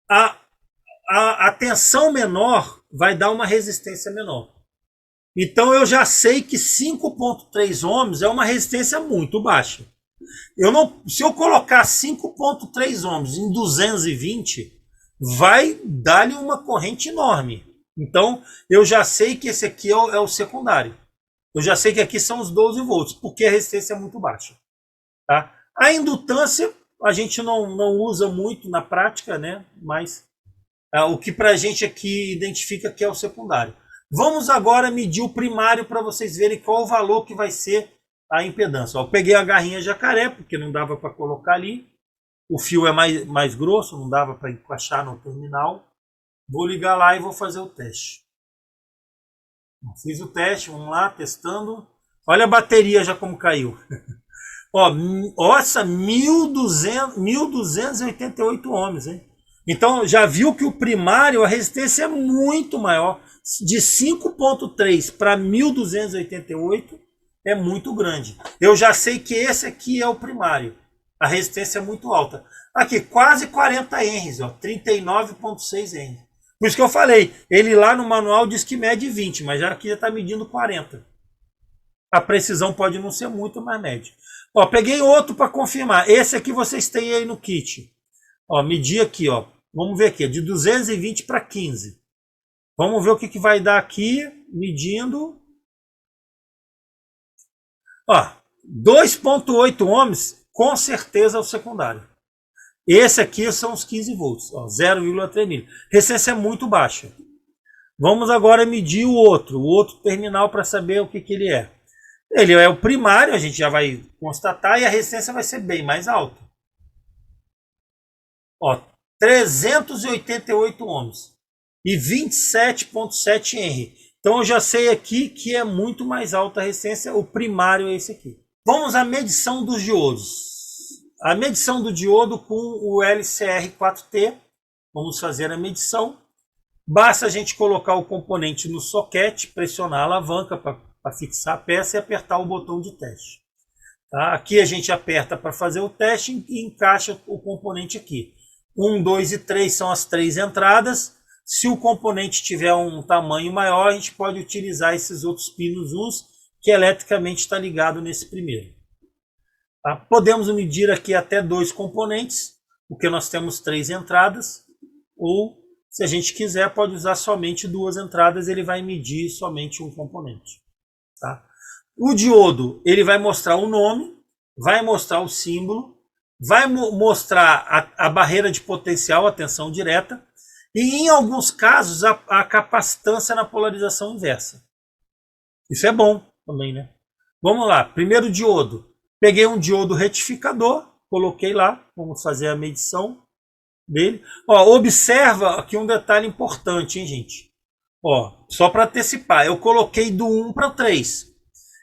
A tensão menor vai dar uma resistência menor. Então eu já sei que 5,3 ohms é uma resistência muito baixa. Se eu colocar 5,3 ohms em 220, vai dar-lhe uma corrente enorme. Então, eu já sei que esse aqui é o secundário. Eu já sei que aqui são os 12 volts, porque a resistência é muito baixa. Tá? A indutância, a gente não usa muito na prática, né? Mas o que para a gente aqui identifica que é o secundário. Vamos agora medir o primário para vocês verem qual o valor que vai ser a impedância. Ó, eu peguei a garrinha jacaré, porque não dava para colocar ali. O fio é mais grosso, não dava para encaixar no terminal. Vou ligar lá e vou fazer o teste. Fiz o teste, vamos lá, testando. Olha a bateria já como caiu. Ó, nossa, 1288 ohms, hein? Então já viu que o primário, a resistência é muito maior. De 5,3 para 1288 é muito grande. Eu já sei que esse aqui é o primário. A resistência é muito alta. Aqui, quase 40 henries, 39,6 henries. Por isso que eu falei, ele lá no manual diz que mede 20, mas aqui já está medindo 40. A precisão pode não ser muito, mas mede. Ó, peguei outro para confirmar. Esse aqui vocês têm aí no kit. Ó, medi aqui, ó. Vamos ver aqui, de 220 para 15. Vamos ver o que vai dar aqui, medindo. Ó, 2,8 ohms, com certeza é o secundário. Esse aqui são os 15 volts, 0,3 mil. Resistência é muito baixa. Vamos agora medir o outro terminal para saber o que ele é. Ele é o primário, a gente já vai constatar, e a resistência vai ser bem mais alta. Ó, 388 ohms e 27,7 Henry. Então eu já sei aqui que é muito mais alta a resistência, o primário é esse aqui. Vamos à medição dos diodos. A medição do diodo com o LCR4T. Vamos fazer a medição. Basta a gente colocar o componente no soquete, pressionar a alavanca para fixar a peça e apertar o botão de teste. Tá? Aqui a gente aperta para fazer o teste e encaixa o componente aqui. 1, 2 e 3 são as 3 entradas. Se o componente tiver um tamanho maior, a gente pode utilizar esses outros pinos uns que eletricamente está ligado nesse primeiro. Tá? Podemos medir aqui até 2 componentes, porque nós temos 3 entradas, ou se a gente quiser pode usar somente 2 entradas, ele vai medir somente um componente. Tá? O diodo ele vai mostrar o nome, vai mostrar o símbolo, vai mostrar a barreira de potencial, a tensão direta, E em alguns casos a capacitância na polarização inversa. Isso é bom também, né? Vamos lá, primeiro diodo. Peguei um diodo retificador, coloquei lá, vamos fazer a medição dele. Ó, observa aqui um detalhe importante, hein, gente? Ó, só para antecipar, eu coloquei do 1 para o 3.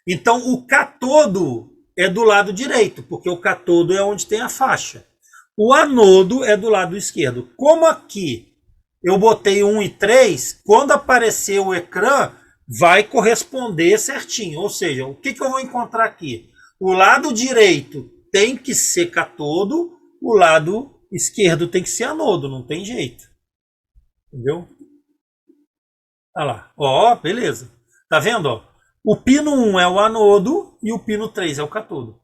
Então o catodo é do lado direito, porque o catodo é onde tem a faixa. O anodo é do lado esquerdo. Como aqui eu botei 1 e 3, quando aparecer o ecrã, vai corresponder certinho. Ou seja, o que eu vou encontrar aqui? O lado direito tem que ser catodo, o lado esquerdo tem que ser anodo, não tem jeito. Entendeu? Olha lá. Ó, beleza. Tá vendo? Ó? O pino 1 é o anodo e o pino 3 é o catodo.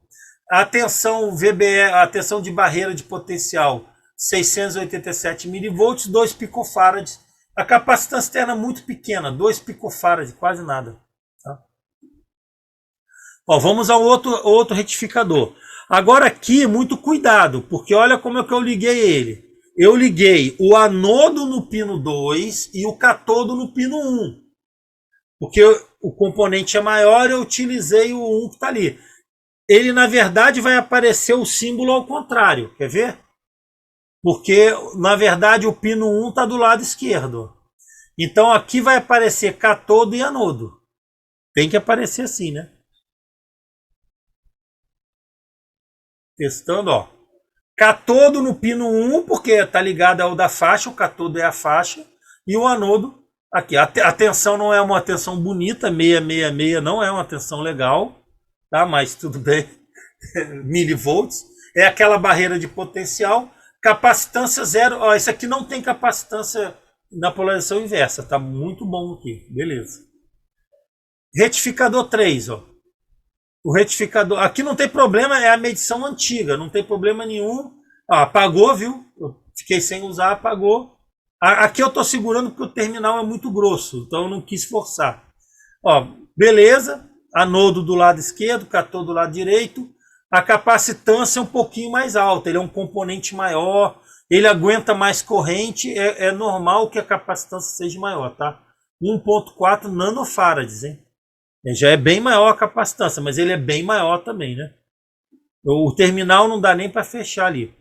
A tensão VBE, a tensão de barreira de potencial 687 milivolts, 2 picofarads. A capacitância externa muito pequena, 2 picofarads, quase nada. Tá? Ó, vamos ao outro retificador. Agora aqui, muito cuidado, porque olha como é que eu liguei ele. Eu liguei o anodo no pino 2 e o catodo no pino 1. Porque o componente é maior, eu utilizei o 1 que está ali. Ele, na verdade, vai aparecer o símbolo ao contrário. Quer ver? Porque, na verdade, o pino 1 está do lado esquerdo. Então, aqui vai aparecer catodo e anodo. Tem que aparecer assim, né? Testando, ó. Catodo no pino 1, porque está ligado ao da faixa, o catodo é a faixa. E o anodo aqui. A tensão não é uma tensão bonita, 666 não é uma tensão legal, tá? Mas tudo bem. Milivolts. É aquela barreira de potencial. Capacitância zero. Ó, esse aqui não tem capacitância na polarização inversa. Tá muito bom aqui. Beleza. Retificador 3, ó. O retificador. Aqui não tem problema, é a medição antiga. Não tem problema nenhum. Ó, apagou, viu? Eu fiquei sem usar, apagou. Aqui eu estou segurando porque o terminal é muito grosso. Então eu não quis forçar. Ó, beleza. Anodo do lado esquerdo, catodo do lado direito. A capacitância é um pouquinho mais alta, ele é um componente maior, ele aguenta mais corrente, é normal que a capacitância seja maior, tá? 1.4 nanofarads, hein? Já é bem maior a capacitância, mas ele é bem maior também, né? O terminal não dá nem para fechar ali.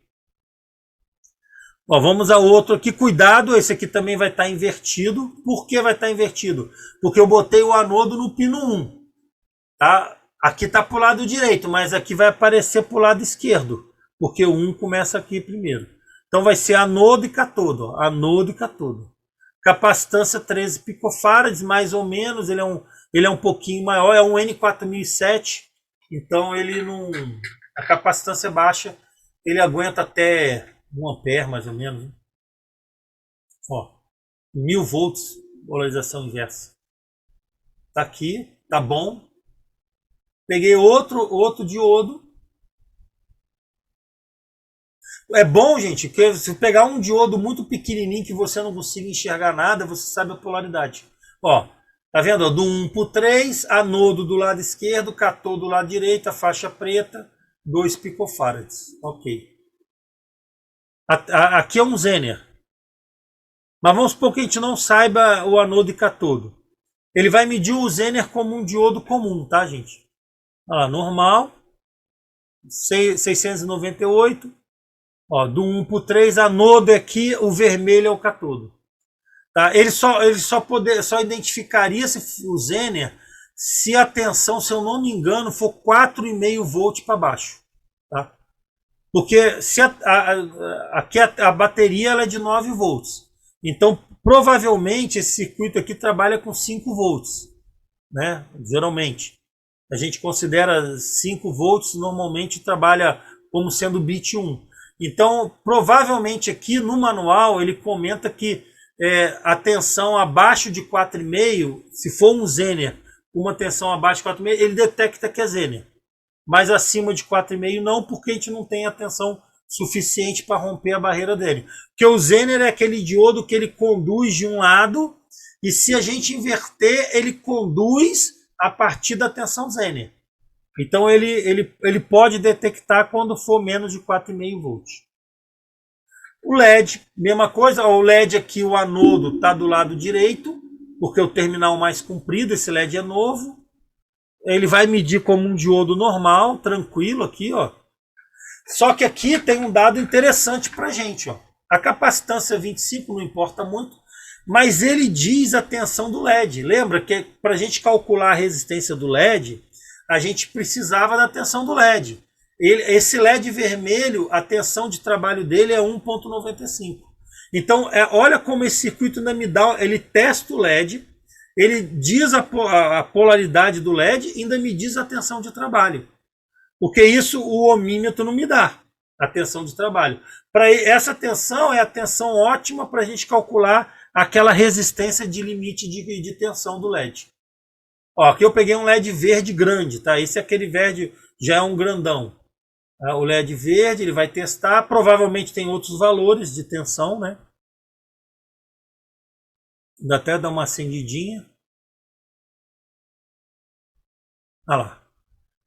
Ó, vamos ao outro aqui, cuidado, esse aqui também vai estar invertido. Por que vai estar invertido? Porque eu botei o anodo no pino 1, tá? Aqui está para o lado direito, mas aqui vai aparecer para o lado esquerdo, porque o 1 começa aqui primeiro. Então vai ser anodo e catodo, ó, anodo e catodo. Capacitância 13 picofarads, mais ou menos, ele é um pouquinho maior, é um N4007, então ele não, a capacitância é baixa, ele aguenta até 1 ampere mais ou menos. Né? Ó, 1000 volts, polarização inversa. Tá aqui, tá bom. Peguei outro diodo. É bom, gente, que se pegar um diodo muito pequenininho que você não consiga enxergar nada, você sabe a polaridade. Ó, tá vendo? Ó, do 1 para o 3, anodo do lado esquerdo, catodo do lado direito, a faixa preta, 2 picofarads. Ok. Aqui é um Zener. Mas vamos supor que a gente não saiba o anodo e catodo. Ele vai medir o Zener como um diodo comum, tá, gente? Olha lá, normal, 698, ó, do 1 para o 3, anodo aqui, o vermelho é o catodo. Tá? Ele só identificaria o Zener se a tensão, se eu não me engano, for 4,5 volt para baixo. Tá? Porque se aqui a bateria ela é de 9 volts. Então, provavelmente, esse circuito aqui trabalha com 5 volts. Né? Geralmente. A gente considera 5 volts, normalmente trabalha como sendo bit 1. Então, provavelmente aqui no manual ele comenta que a tensão abaixo de 4,5, se for um Zener com uma tensão abaixo de 4,5, ele detecta que é Zener. Mas acima de 4,5 não, porque a gente não tem a tensão suficiente para romper a barreira dele. Porque o Zener é aquele diodo que ele conduz de um lado, e se a gente inverter, ele conduz a partir da tensão Zener. Então ele pode detectar quando for menos de 4,5 volts. O LED, mesma coisa, ó, o LED aqui, o anodo está do lado direito, porque o terminal mais comprido, esse LED é novo. Ele vai medir como um diodo normal, tranquilo aqui, ó. Só que aqui tem um dado interessante para a gente, ó. A capacitância 25 não importa muito, mas ele diz a tensão do LED. Lembra que para a gente calcular a resistência do LED, a gente precisava da tensão do LED. Esse LED vermelho, a tensão de trabalho dele é 1,95. Então, olha como esse circuito ainda me dá, ele testa o LED, ele diz a polaridade do LED e ainda me diz a tensão de trabalho. Porque isso o ohmímetro não me dá, a tensão de trabalho. Essa tensão é a tensão ótima para a gente calcular aquela resistência de limite de tensão do LED. Ó, aqui eu peguei um LED verde grande, tá? Esse é aquele verde, já é um grandão. O LED verde, ele vai testar, provavelmente tem outros valores de tensão, né? Dá até dar uma acendidinha. Olha lá.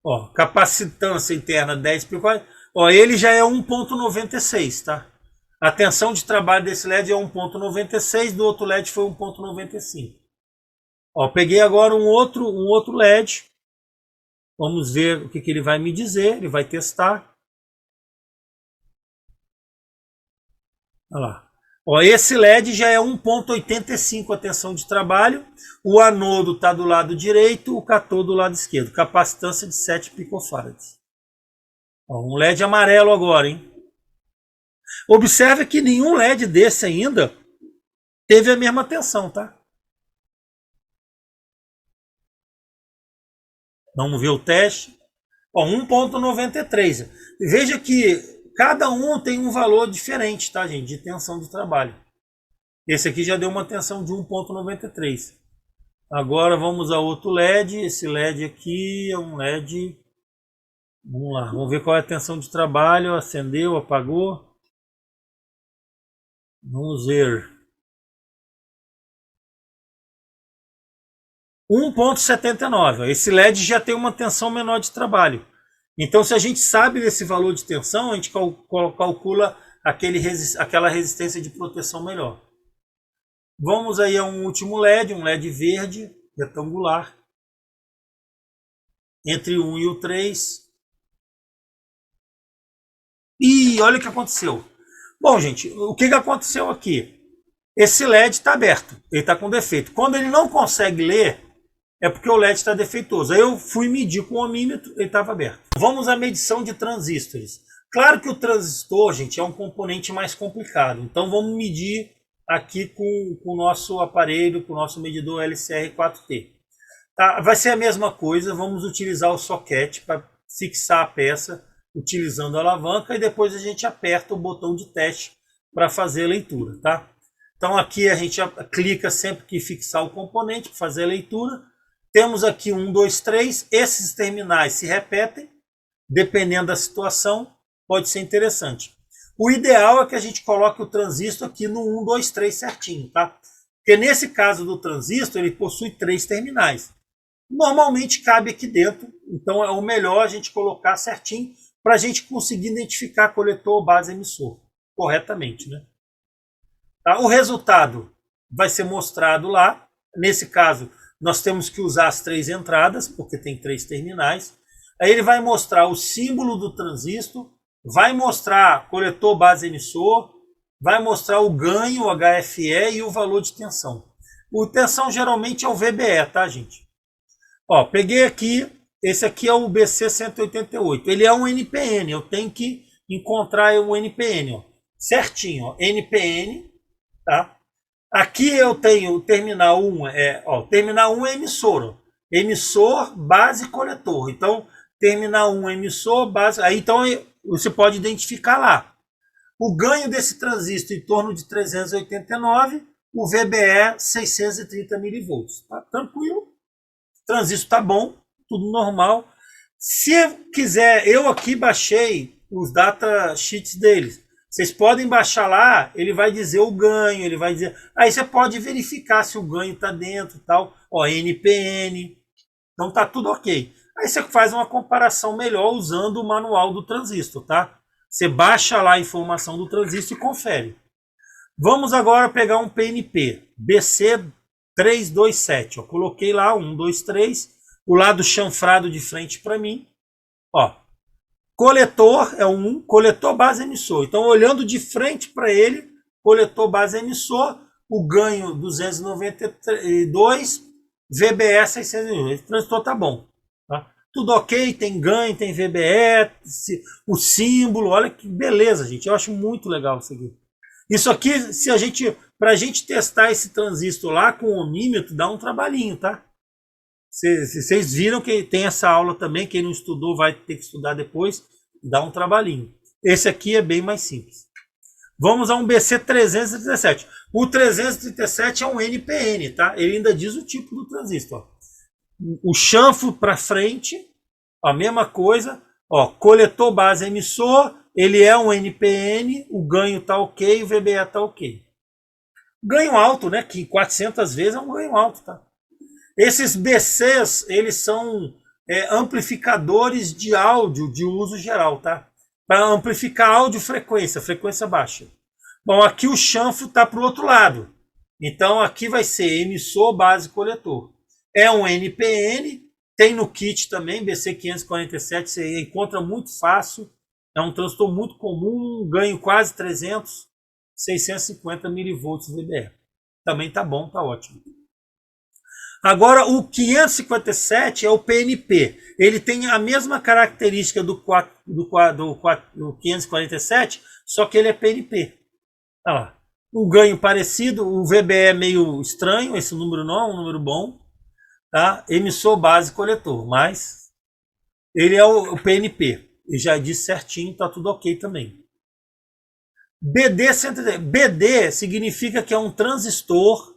Ó, capacitância interna 10 picofarad. Ó, ele já é 1,96, tá? A tensão de trabalho desse LED é 1,96, do outro LED foi 1,95. Ó, peguei agora um outro LED. Vamos ver o que ele vai me dizer. Ele vai testar. Olha lá. Ó, esse LED já é 1,85 a tensão de trabalho. O anodo está do lado direito, o cátodo do lado esquerdo. Capacitância de 7 picofarads. Ó, um LED amarelo agora, hein? Observe que nenhum LED desse ainda teve a mesma tensão, tá? Vamos ver o teste. 1,93. Veja que cada um tem um valor diferente, tá, gente? De tensão de trabalho. Esse aqui já deu uma tensão de 1,93. Agora vamos a outro LED. Esse LED aqui é um LED. Vamos lá, vamos ver qual é a tensão de trabalho. Acendeu, apagou. Vamos ver. 1,79. Esse LED já tem uma tensão menor de trabalho. Então, se a gente sabe desse valor de tensão, a gente calcula aquela resistência de proteção melhor. Vamos aí a um último LED, um LED verde, retangular. Entre o 1 e o 3. E olha o que aconteceu. Bom, gente, o que aconteceu aqui? Esse LED está aberto, ele está com defeito. Quando ele não consegue ler, é porque o LED está defeituoso. Aí eu fui medir com o ohmímetro, ele estava aberto. Vamos à medição de transistores. Claro que o transistor, gente, é um componente mais complicado. Então vamos medir aqui com o nosso aparelho, com o nosso medidor LCR4T. Tá? Vai ser a mesma coisa, vamos utilizar o soquete para fixar a peça, utilizando a alavanca, e depois a gente aperta o botão de teste para fazer a leitura. Tá? Então aqui a gente clica sempre que fixar o componente para fazer a leitura. Temos aqui 1, 2, 3. Esses terminais se repetem. Dependendo da situação, pode ser interessante. O ideal é que a gente coloque o transistor aqui no 1, 2, 3 certinho, tá? Porque nesse caso do transistor, ele possui 3 terminais. Normalmente cabe aqui dentro, então é o melhor a gente colocar certinho para a gente conseguir identificar coletor, base, emissor corretamente, né? Tá? O resultado vai ser mostrado lá. Nesse caso, nós temos que usar as 3 entradas, porque tem 3 terminais. Aí ele vai mostrar o símbolo do transistor, vai mostrar coletor, base, emissor, vai mostrar o ganho, o HFE e o valor de tensão. O tensão geralmente é o VBE, tá, gente? Ó, peguei aqui, esse aqui é o BC188. Ele é um NPN, eu tenho que encontrar o NPN, ó, certinho, ó, NPN, tá? Aqui eu tenho o terminal 1, terminal 1 é emissor, ó. Emissor, base, coletor. Então, terminal 1 é emissor, base. Aí então você pode identificar lá. O ganho desse transistor em torno de 389, o VBE 630 mV. Tá tranquilo. O transistor tá bom, tudo normal. Se quiser, eu aqui baixei os datasheets deles. Vocês podem baixar lá, ele vai dizer o ganho, ele vai dizer... Aí você pode verificar se o ganho está dentro e tal. Ó, NPN. Então tá tudo ok. Aí você faz uma comparação melhor usando o manual do transistor, tá? Você baixa lá a informação do transistor e confere. Vamos agora pegar um PNP, BC327. Ó, coloquei lá 1, 2, 3, o lado chanfrado de frente para mim. Ó, coletor é 1, coletor base emissor. Então, olhando de frente para ele, coletor base emissor, o ganho 292, VBE 600. O transistor tá bom. Tá? Tudo ok, tem ganho, tem VBE, o símbolo, olha que beleza, gente. Eu acho muito legal isso aqui. Isso aqui, para a gente testar esse transistor lá com o ohmímetro, dá um trabalhinho, tá? Vocês viram que tem essa aula também, quem não estudou vai ter que estudar depois, dá um trabalhinho. Esse aqui é bem mais simples. Vamos a um BC337. O 337 é um NPN, tá? Ele ainda diz o tipo do transistor. Ó. O chanfro para frente, a mesma coisa. Ó, coletor base emissor, ele é um NPN, o ganho tá ok, o VBE tá ok. Ganho alto, né? Que 400 vezes é um ganho alto, tá? Esses BCs, eles são amplificadores de áudio de uso geral, tá? Para amplificar áudio frequência baixa. Bom, aqui o chanfro está para o outro lado. Então aqui vai ser emissor, base, coletor. É um NPN, tem no kit também, BC547, você encontra muito fácil. É um transistor muito comum, ganho quase 300, 650 milivolts VBE. Também tá bom, tá ótimo. Agora o 557 é o PNP. Ele tem a mesma característica do 547, só que ele é PNP. Olha lá. Um ganho parecido, o VBE é meio estranho, esse número não é um número bom. Tá? Emissor, base, coletor, mas ele é o PNP. E já disse certinho, tá tudo ok também. BD significa que é um transistor.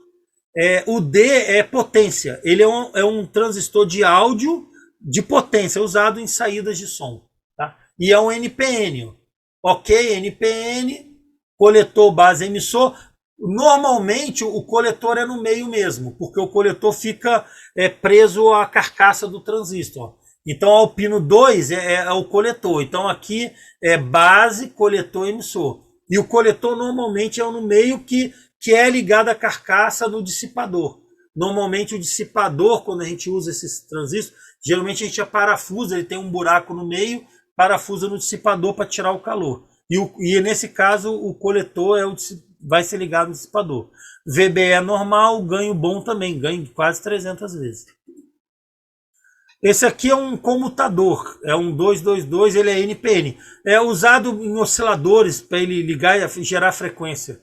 O D é potência. Ele é um transistor de áudio de potência, usado em saídas de som. Tá? E é um NPN. Ok, NPN, coletor, base, emissor. Normalmente o coletor é no meio mesmo, porque o coletor fica preso à carcaça do transistor. Então o pino 2 é o coletor. Então aqui é base, coletor, emissor. E o coletor normalmente é no meio que é ligado à carcaça do dissipador. Normalmente o dissipador, quando a gente usa esses transistores, geralmente a gente parafusa, ele tem um buraco no meio, parafusa no dissipador para tirar o calor. E nesse caso o coletor vai ser ligado no dissipador. VBE é normal, ganho bom também, ganho de quase 300 vezes. Esse aqui é um comutador, é um 222, ele é NPN. É usado em osciladores para ele ligar e gerar frequência.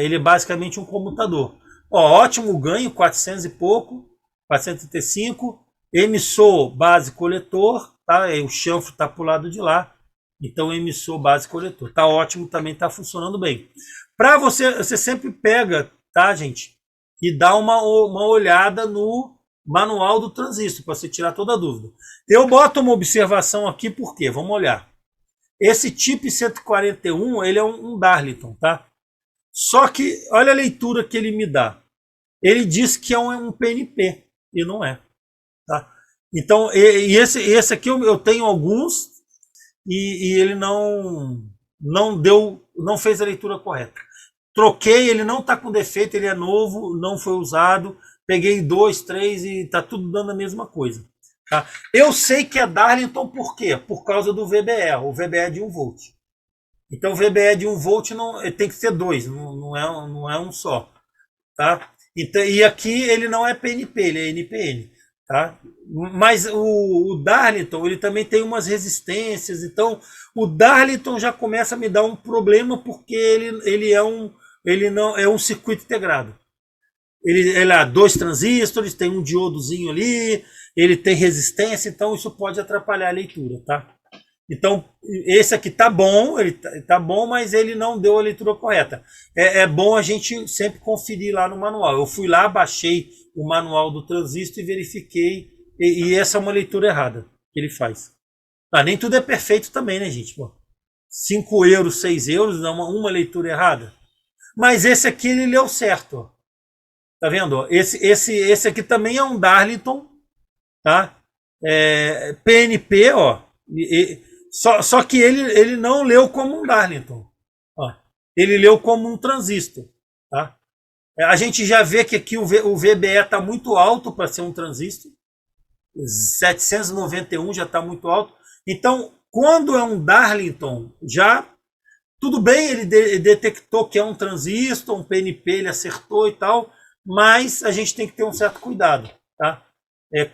Ele é basicamente um comutador. Ó, ótimo ganho, 400 e pouco, 435. Emissor, base, coletor. Tá? O chanfro está para o lado de lá. Então, emissor, base, coletor. Tá ótimo, também está funcionando bem. Para você sempre pega, tá, gente? E dá uma olhada no manual do transistor, para você tirar toda a dúvida. Eu boto uma observação aqui, por quê? Vamos olhar. Esse TIP 141, ele é um Darlington, tá? Só que, olha a leitura que ele me dá. Ele diz que é um PNP, e não é. Tá? Então, esse aqui eu tenho alguns, e ele não fez a leitura correta. Troquei, ele não está com defeito, ele é novo, não foi usado. Peguei 2, 3 e está tudo dando a mesma coisa. Tá? Eu sei que é Darlington por quê? Por causa do VBE. O VBE é de 1 volt. Então o VBE de 1 volt tem que ser 2, não é um só. Tá? E aqui ele não é PNP, ele é NPN. Tá? Mas o Darlington ele também tem umas resistências. Então o Darlington já começa a me dar um problema porque ele não é um circuito integrado. Ele há 2 transistores, tem um diodozinho ali, ele tem resistência, então isso pode atrapalhar a leitura, tá? Então, esse aqui tá bom, ele tá bom, mas ele não deu a leitura correta. É bom a gente sempre conferir lá no manual. Eu fui lá, baixei o manual do transistor e verifiquei, e essa é uma leitura errada que ele faz. Nem tudo é perfeito também, né, gente? Pô, 5 euros, 6 euros, dá uma leitura errada. Mas esse aqui ele leu certo, ó. Tá vendo? Esse aqui também é um Darlington, tá? PNP, ó. Só que ele não leu como um Darlington. Ó, ele leu como um transistor. Tá? A gente já vê que aqui o VBE está muito alto para ser um transistor. 791 já está muito alto. Então, quando é um Darlington, já tudo bem, ele detectou que é um transistor, um PNP, ele acertou e tal, mas a gente tem que ter um certo cuidado. Tá?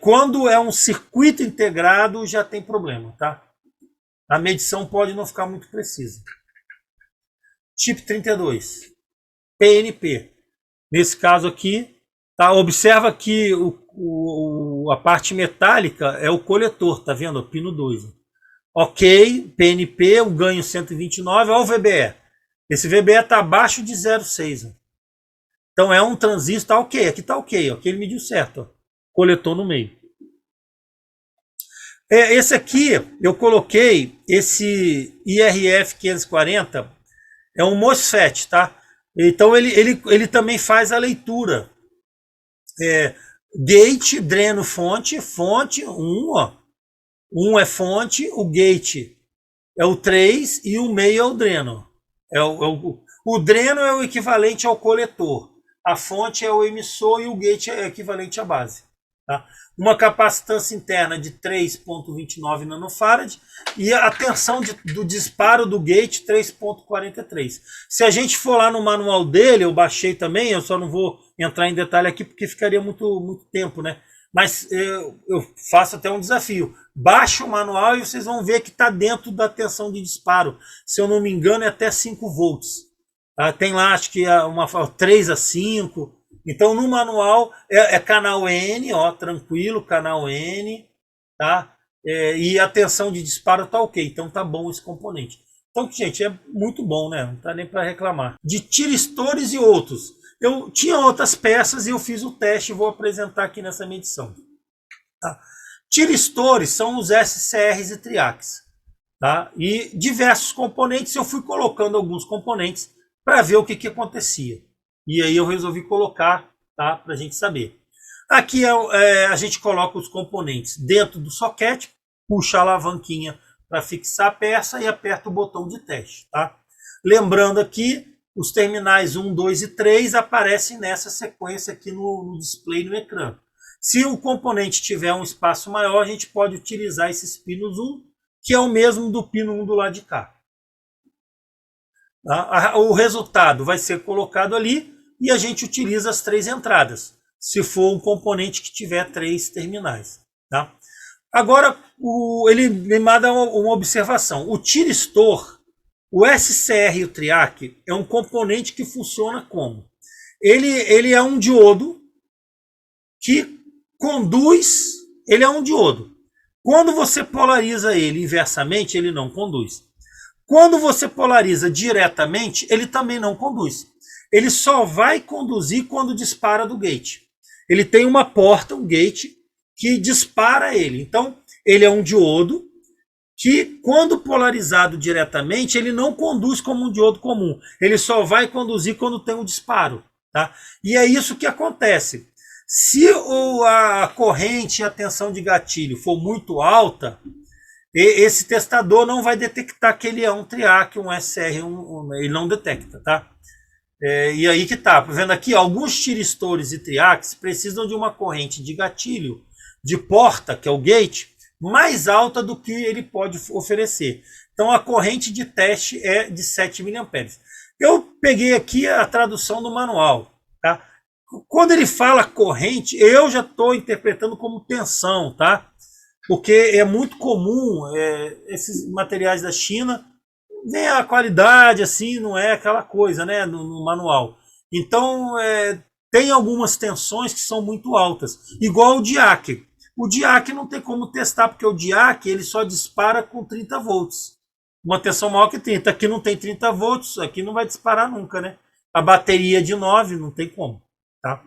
Quando é um circuito integrado, já tem problema. Tá? A medição pode não ficar muito precisa. Chip 32, PNP. Nesse caso aqui, tá? Observa que a parte metálica é o coletor, tá vendo? O pino 2. Ok, PNP, o ganho 129, olha o VBE. Esse VBE está abaixo de 0,6. Então é um transistor, tá ok, aqui está ok, ok, ele mediu certo. Ó. Coletor no meio. Esse aqui, eu coloquei, esse IRF 540, é um MOSFET, tá? Então ele também faz a leitura. Gate, dreno, fonte, 1, ó. 1 é fonte, o gate é o 3 e o meio é o dreno. O dreno é o equivalente ao coletor. A fonte é o emissor e o gate é equivalente à base. Tá? Uma capacitância interna de 3,29 nanofarad e a tensão do disparo do gate 3,43. Se a gente for lá no manual dele, eu baixei também, eu só não vou entrar em detalhe aqui porque ficaria muito tempo, né? Mas eu faço até um desafio. Baixa o manual e vocês vão ver que está dentro da tensão de disparo. Se eu não me engano, é até 5 volts. Tem lá, acho que uma 3 a 5. Então, no manual, é canal N, ó, tranquilo, canal N. Tá? E a tensão de disparo tá ok. Então, tá bom esse componente. Então, gente, é muito bom, né? Não tá nem para reclamar. De tiristores e outros. Eu tinha outras peças e eu fiz o teste e vou apresentar aqui nessa medição. Tá? Tiristores são os SCRs e triacs. Tá? E diversos componentes, eu fui colocando alguns componentes para ver o que acontecia. E aí eu resolvi colocar, tá? Para a gente saber. Aqui a gente coloca os componentes dentro do soquete, puxa a alavanquinha para fixar a peça e aperta o botão de teste. Tá? Lembrando aqui, os terminais 1, 2 e 3 aparecem nessa sequência aqui no display no ecrã. Se o componente tiver um espaço maior, a gente pode utilizar esses pinos 1, que é o mesmo do pino 1 do lado de cá. O resultado vai ser colocado ali e a gente utiliza as 3 entradas, se for um componente que tiver 3 terminais. Tá? Agora, ele me manda uma observação. O tiristor, o SCR e o triac é um componente que funciona como? Ele é um diodo que conduz, ele é um diodo. Quando você polariza ele inversamente, ele não conduz. Quando você polariza diretamente, ele também não conduz. Ele só vai conduzir quando dispara do gate. Ele tem uma porta, um gate, que dispara ele. Então, ele é um diodo que, quando polarizado diretamente, ele não conduz como um diodo comum. Ele só vai conduzir quando tem um disparo. Tá? E é isso que acontece. Se a corrente e a tensão de gatilho for muito alta, esse testador não vai detectar que ele é um triac, um SR, ele não detecta, tá? E aí que tá, vendo aqui, alguns tiristores e triacs precisam de uma corrente de gatilho, de porta, que é o gate, mais alta do que ele pode oferecer. Então a corrente de teste é de 7 mA. Eu peguei aqui a tradução do manual, tá? Quando ele fala corrente, eu já estou interpretando como tensão, tá? Porque é muito comum esses materiais da China, nem a qualidade assim, não é aquela coisa, né, no manual. Então, tem algumas tensões que são muito altas, igual o DIAC. O DIAC não tem como testar, porque o DIAC ele só dispara com 30 volts. Uma tensão maior que 30. Aqui não tem 30 volts, aqui não vai disparar nunca, né? A bateria de 9 não tem como, tá?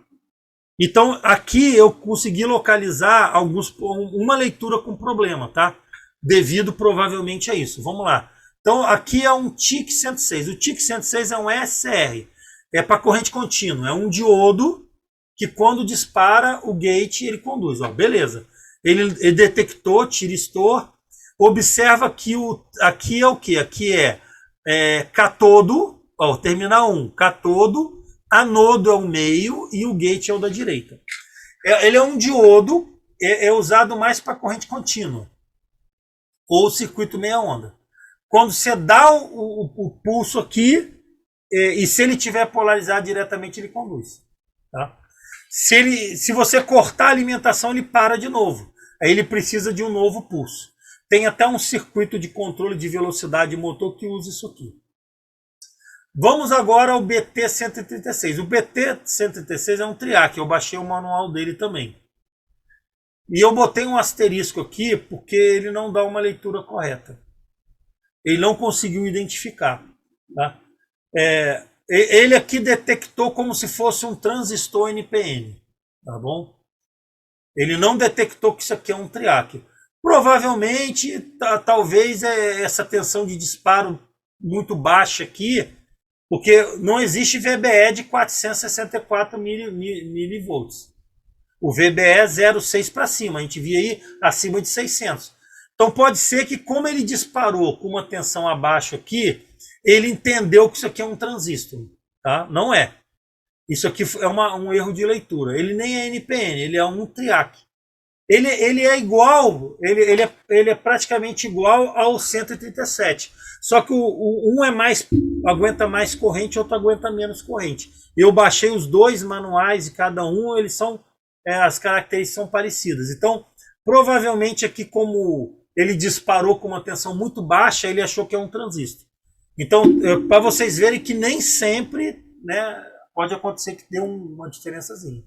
Então, aqui eu consegui localizar uma leitura com problema, tá? Devido provavelmente a isso. Vamos lá. Então, aqui é um TIC 106. O TIC 106 é um SR. É para corrente contínua. É um diodo que, quando dispara o gate, ele conduz. Ó, beleza. Ele detectou tiristor. Observa que aqui é o que? Aqui é catodo, ó, terminal 1, catodo, anodo é o meio e o gate é o da direita. Ele é um diodo, é usado mais para corrente contínua ou circuito meia onda. Quando você dá o pulso aqui, e se ele tiver polarizado diretamente, ele conduz. Tá? Se você cortar a alimentação, ele para de novo. Aí ele precisa de um novo pulso. Tem até um circuito de controle de velocidade motor que usa isso aqui. Vamos agora ao BT-136. O BT-136 é um triac, eu baixei o manual dele também. E eu botei um asterisco aqui porque ele não dá uma leitura correta. Ele não conseguiu identificar. Tá? Ele aqui detectou como se fosse um transistor NPN. Tá bom? Ele não detectou que isso aqui é um triac. Provavelmente, talvez essa tensão de disparo muito baixa aqui, porque não existe VBE de 464 milivolts. O VBE é 0,6 para cima, a gente via aí acima de 600. Então pode ser que, como ele disparou com uma tensão abaixo aqui, ele entendeu que isso aqui é um transistor. Tá? Não é. Isso aqui é um erro de leitura. Ele nem é NPN, ele é um triac. Ele é igual, ele é praticamente igual ao 137. Só que um aguenta mais corrente, outro aguenta menos corrente. Eu baixei os dois manuais e cada um, eles são, as características são parecidas. Então, provavelmente aqui, como ele disparou com uma tensão muito baixa, ele achou que é um transistor. Então, para vocês verem que nem sempre, né, pode acontecer que dê uma diferençazinha.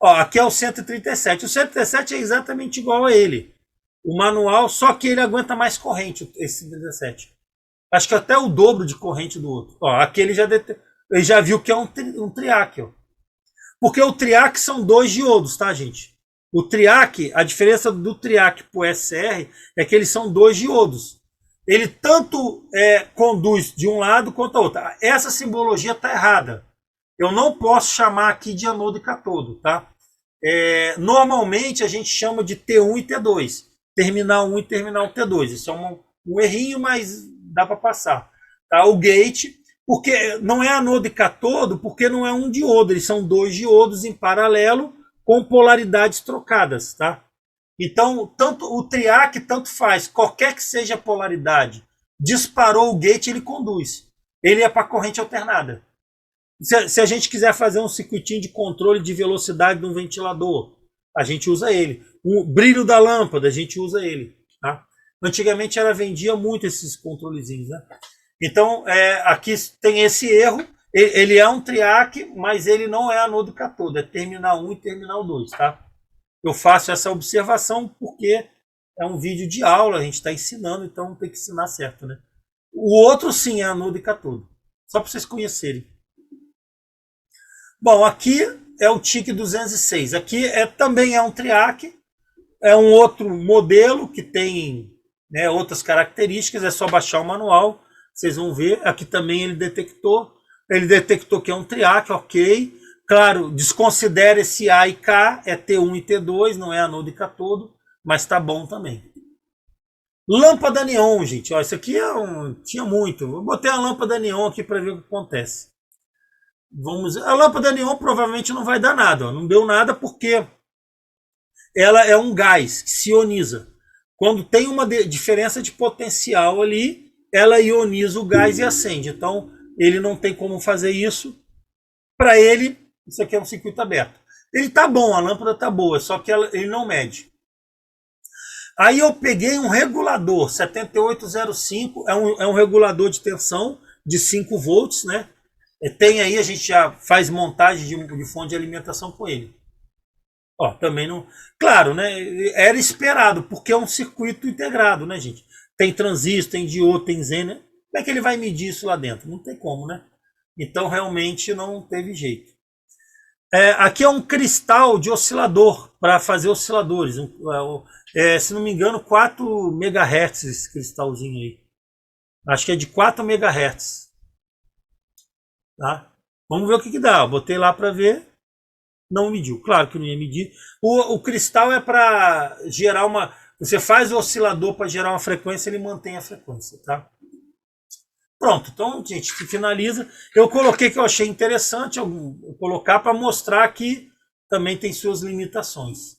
Ó, aqui é o 137. O 137 é exatamente igual a ele. O manual, só que ele aguenta mais corrente, esse 137. Acho que até o dobro de corrente do outro. Ó, aqui ele já viu que é um triac. Ó. Porque o triac são dois diodos, tá, gente? O triac, a diferença do triac para o SR é que eles são dois diodos. Ele tanto conduz de um lado quanto a outro. Essa simbologia está errada. Eu não posso chamar aqui de anodo e catodo, tá? Normalmente a gente chama de T1 e T2. Terminal 1 e terminal T2. Isso é um errinho, mas dá para passar. Tá? O gate, porque não é anodo e catodo, porque não é um diodo. Eles são dois diodos em paralelo com polaridades trocadas. Tá? Então, tanto o triac tanto faz. Qualquer que seja a polaridade, disparou o gate, ele conduz. Ele é para corrente alternada. Se a gente quiser fazer um circuitinho de controle de velocidade de um ventilador, a gente usa ele. O brilho da lâmpada, a gente usa ele. Tá? Antigamente vendia muito esses controlezinhos. Né? Então, aqui tem esse erro. Ele é um triac, mas ele não é anodo catodo. É terminal 1 e terminal 2. Tá? Eu faço essa observação porque é um vídeo de aula, a gente está ensinando, então tem que ensinar certo. Né? O outro sim é anodo e catodo. Só para vocês conhecerem. Bom, aqui é o TIC 206. Aqui também é um triac, é um outro modelo que tem, né, outras características. É só baixar o manual, vocês vão ver. Aqui também ele detectou que é um triac, ok. Claro, desconsidera esse A e K, é T1 e T2, não é anodo e catodo, mas tá bom também. Lâmpada neon, gente. Ó, isso aqui tinha muito. Eu botei a lâmpada neon aqui para ver o que acontece. A lâmpada neon provavelmente não vai dar nada. Ó. Não deu nada porque ela é um gás que se ioniza. Quando tem uma diferença de potencial ali, ela ioniza o gás e acende. Então, ele não tem como fazer isso. Para ele, isso aqui é um circuito aberto. Ele tá bom, a lâmpada tá boa, só que ele não mede. Aí eu peguei um regulador 7805, é um regulador de tensão de 5 volts, né? Tem aí, a gente já faz montagem de fonte de alimentação com ele. Ó, também não. Claro, né? Era esperado, porque é um circuito integrado, né, gente? Tem transistor, tem diodo, tem Zener. Como é que ele vai medir isso lá dentro? Não tem como, né? Então realmente não teve jeito. Aqui é um cristal de oscilador para fazer osciladores. Se não me engano, 4 MHz esse cristalzinho aí. Acho que é de 4 MHz. Tá? Vamos ver o que dá. Eu botei lá para ver. Não mediu. Claro que não ia medir. O cristal é para gerar Você faz o oscilador para gerar uma frequência, ele mantém a frequência, tá? Pronto, então, gente, finaliza. Eu coloquei que eu achei interessante eu colocar para mostrar que também tem suas limitações.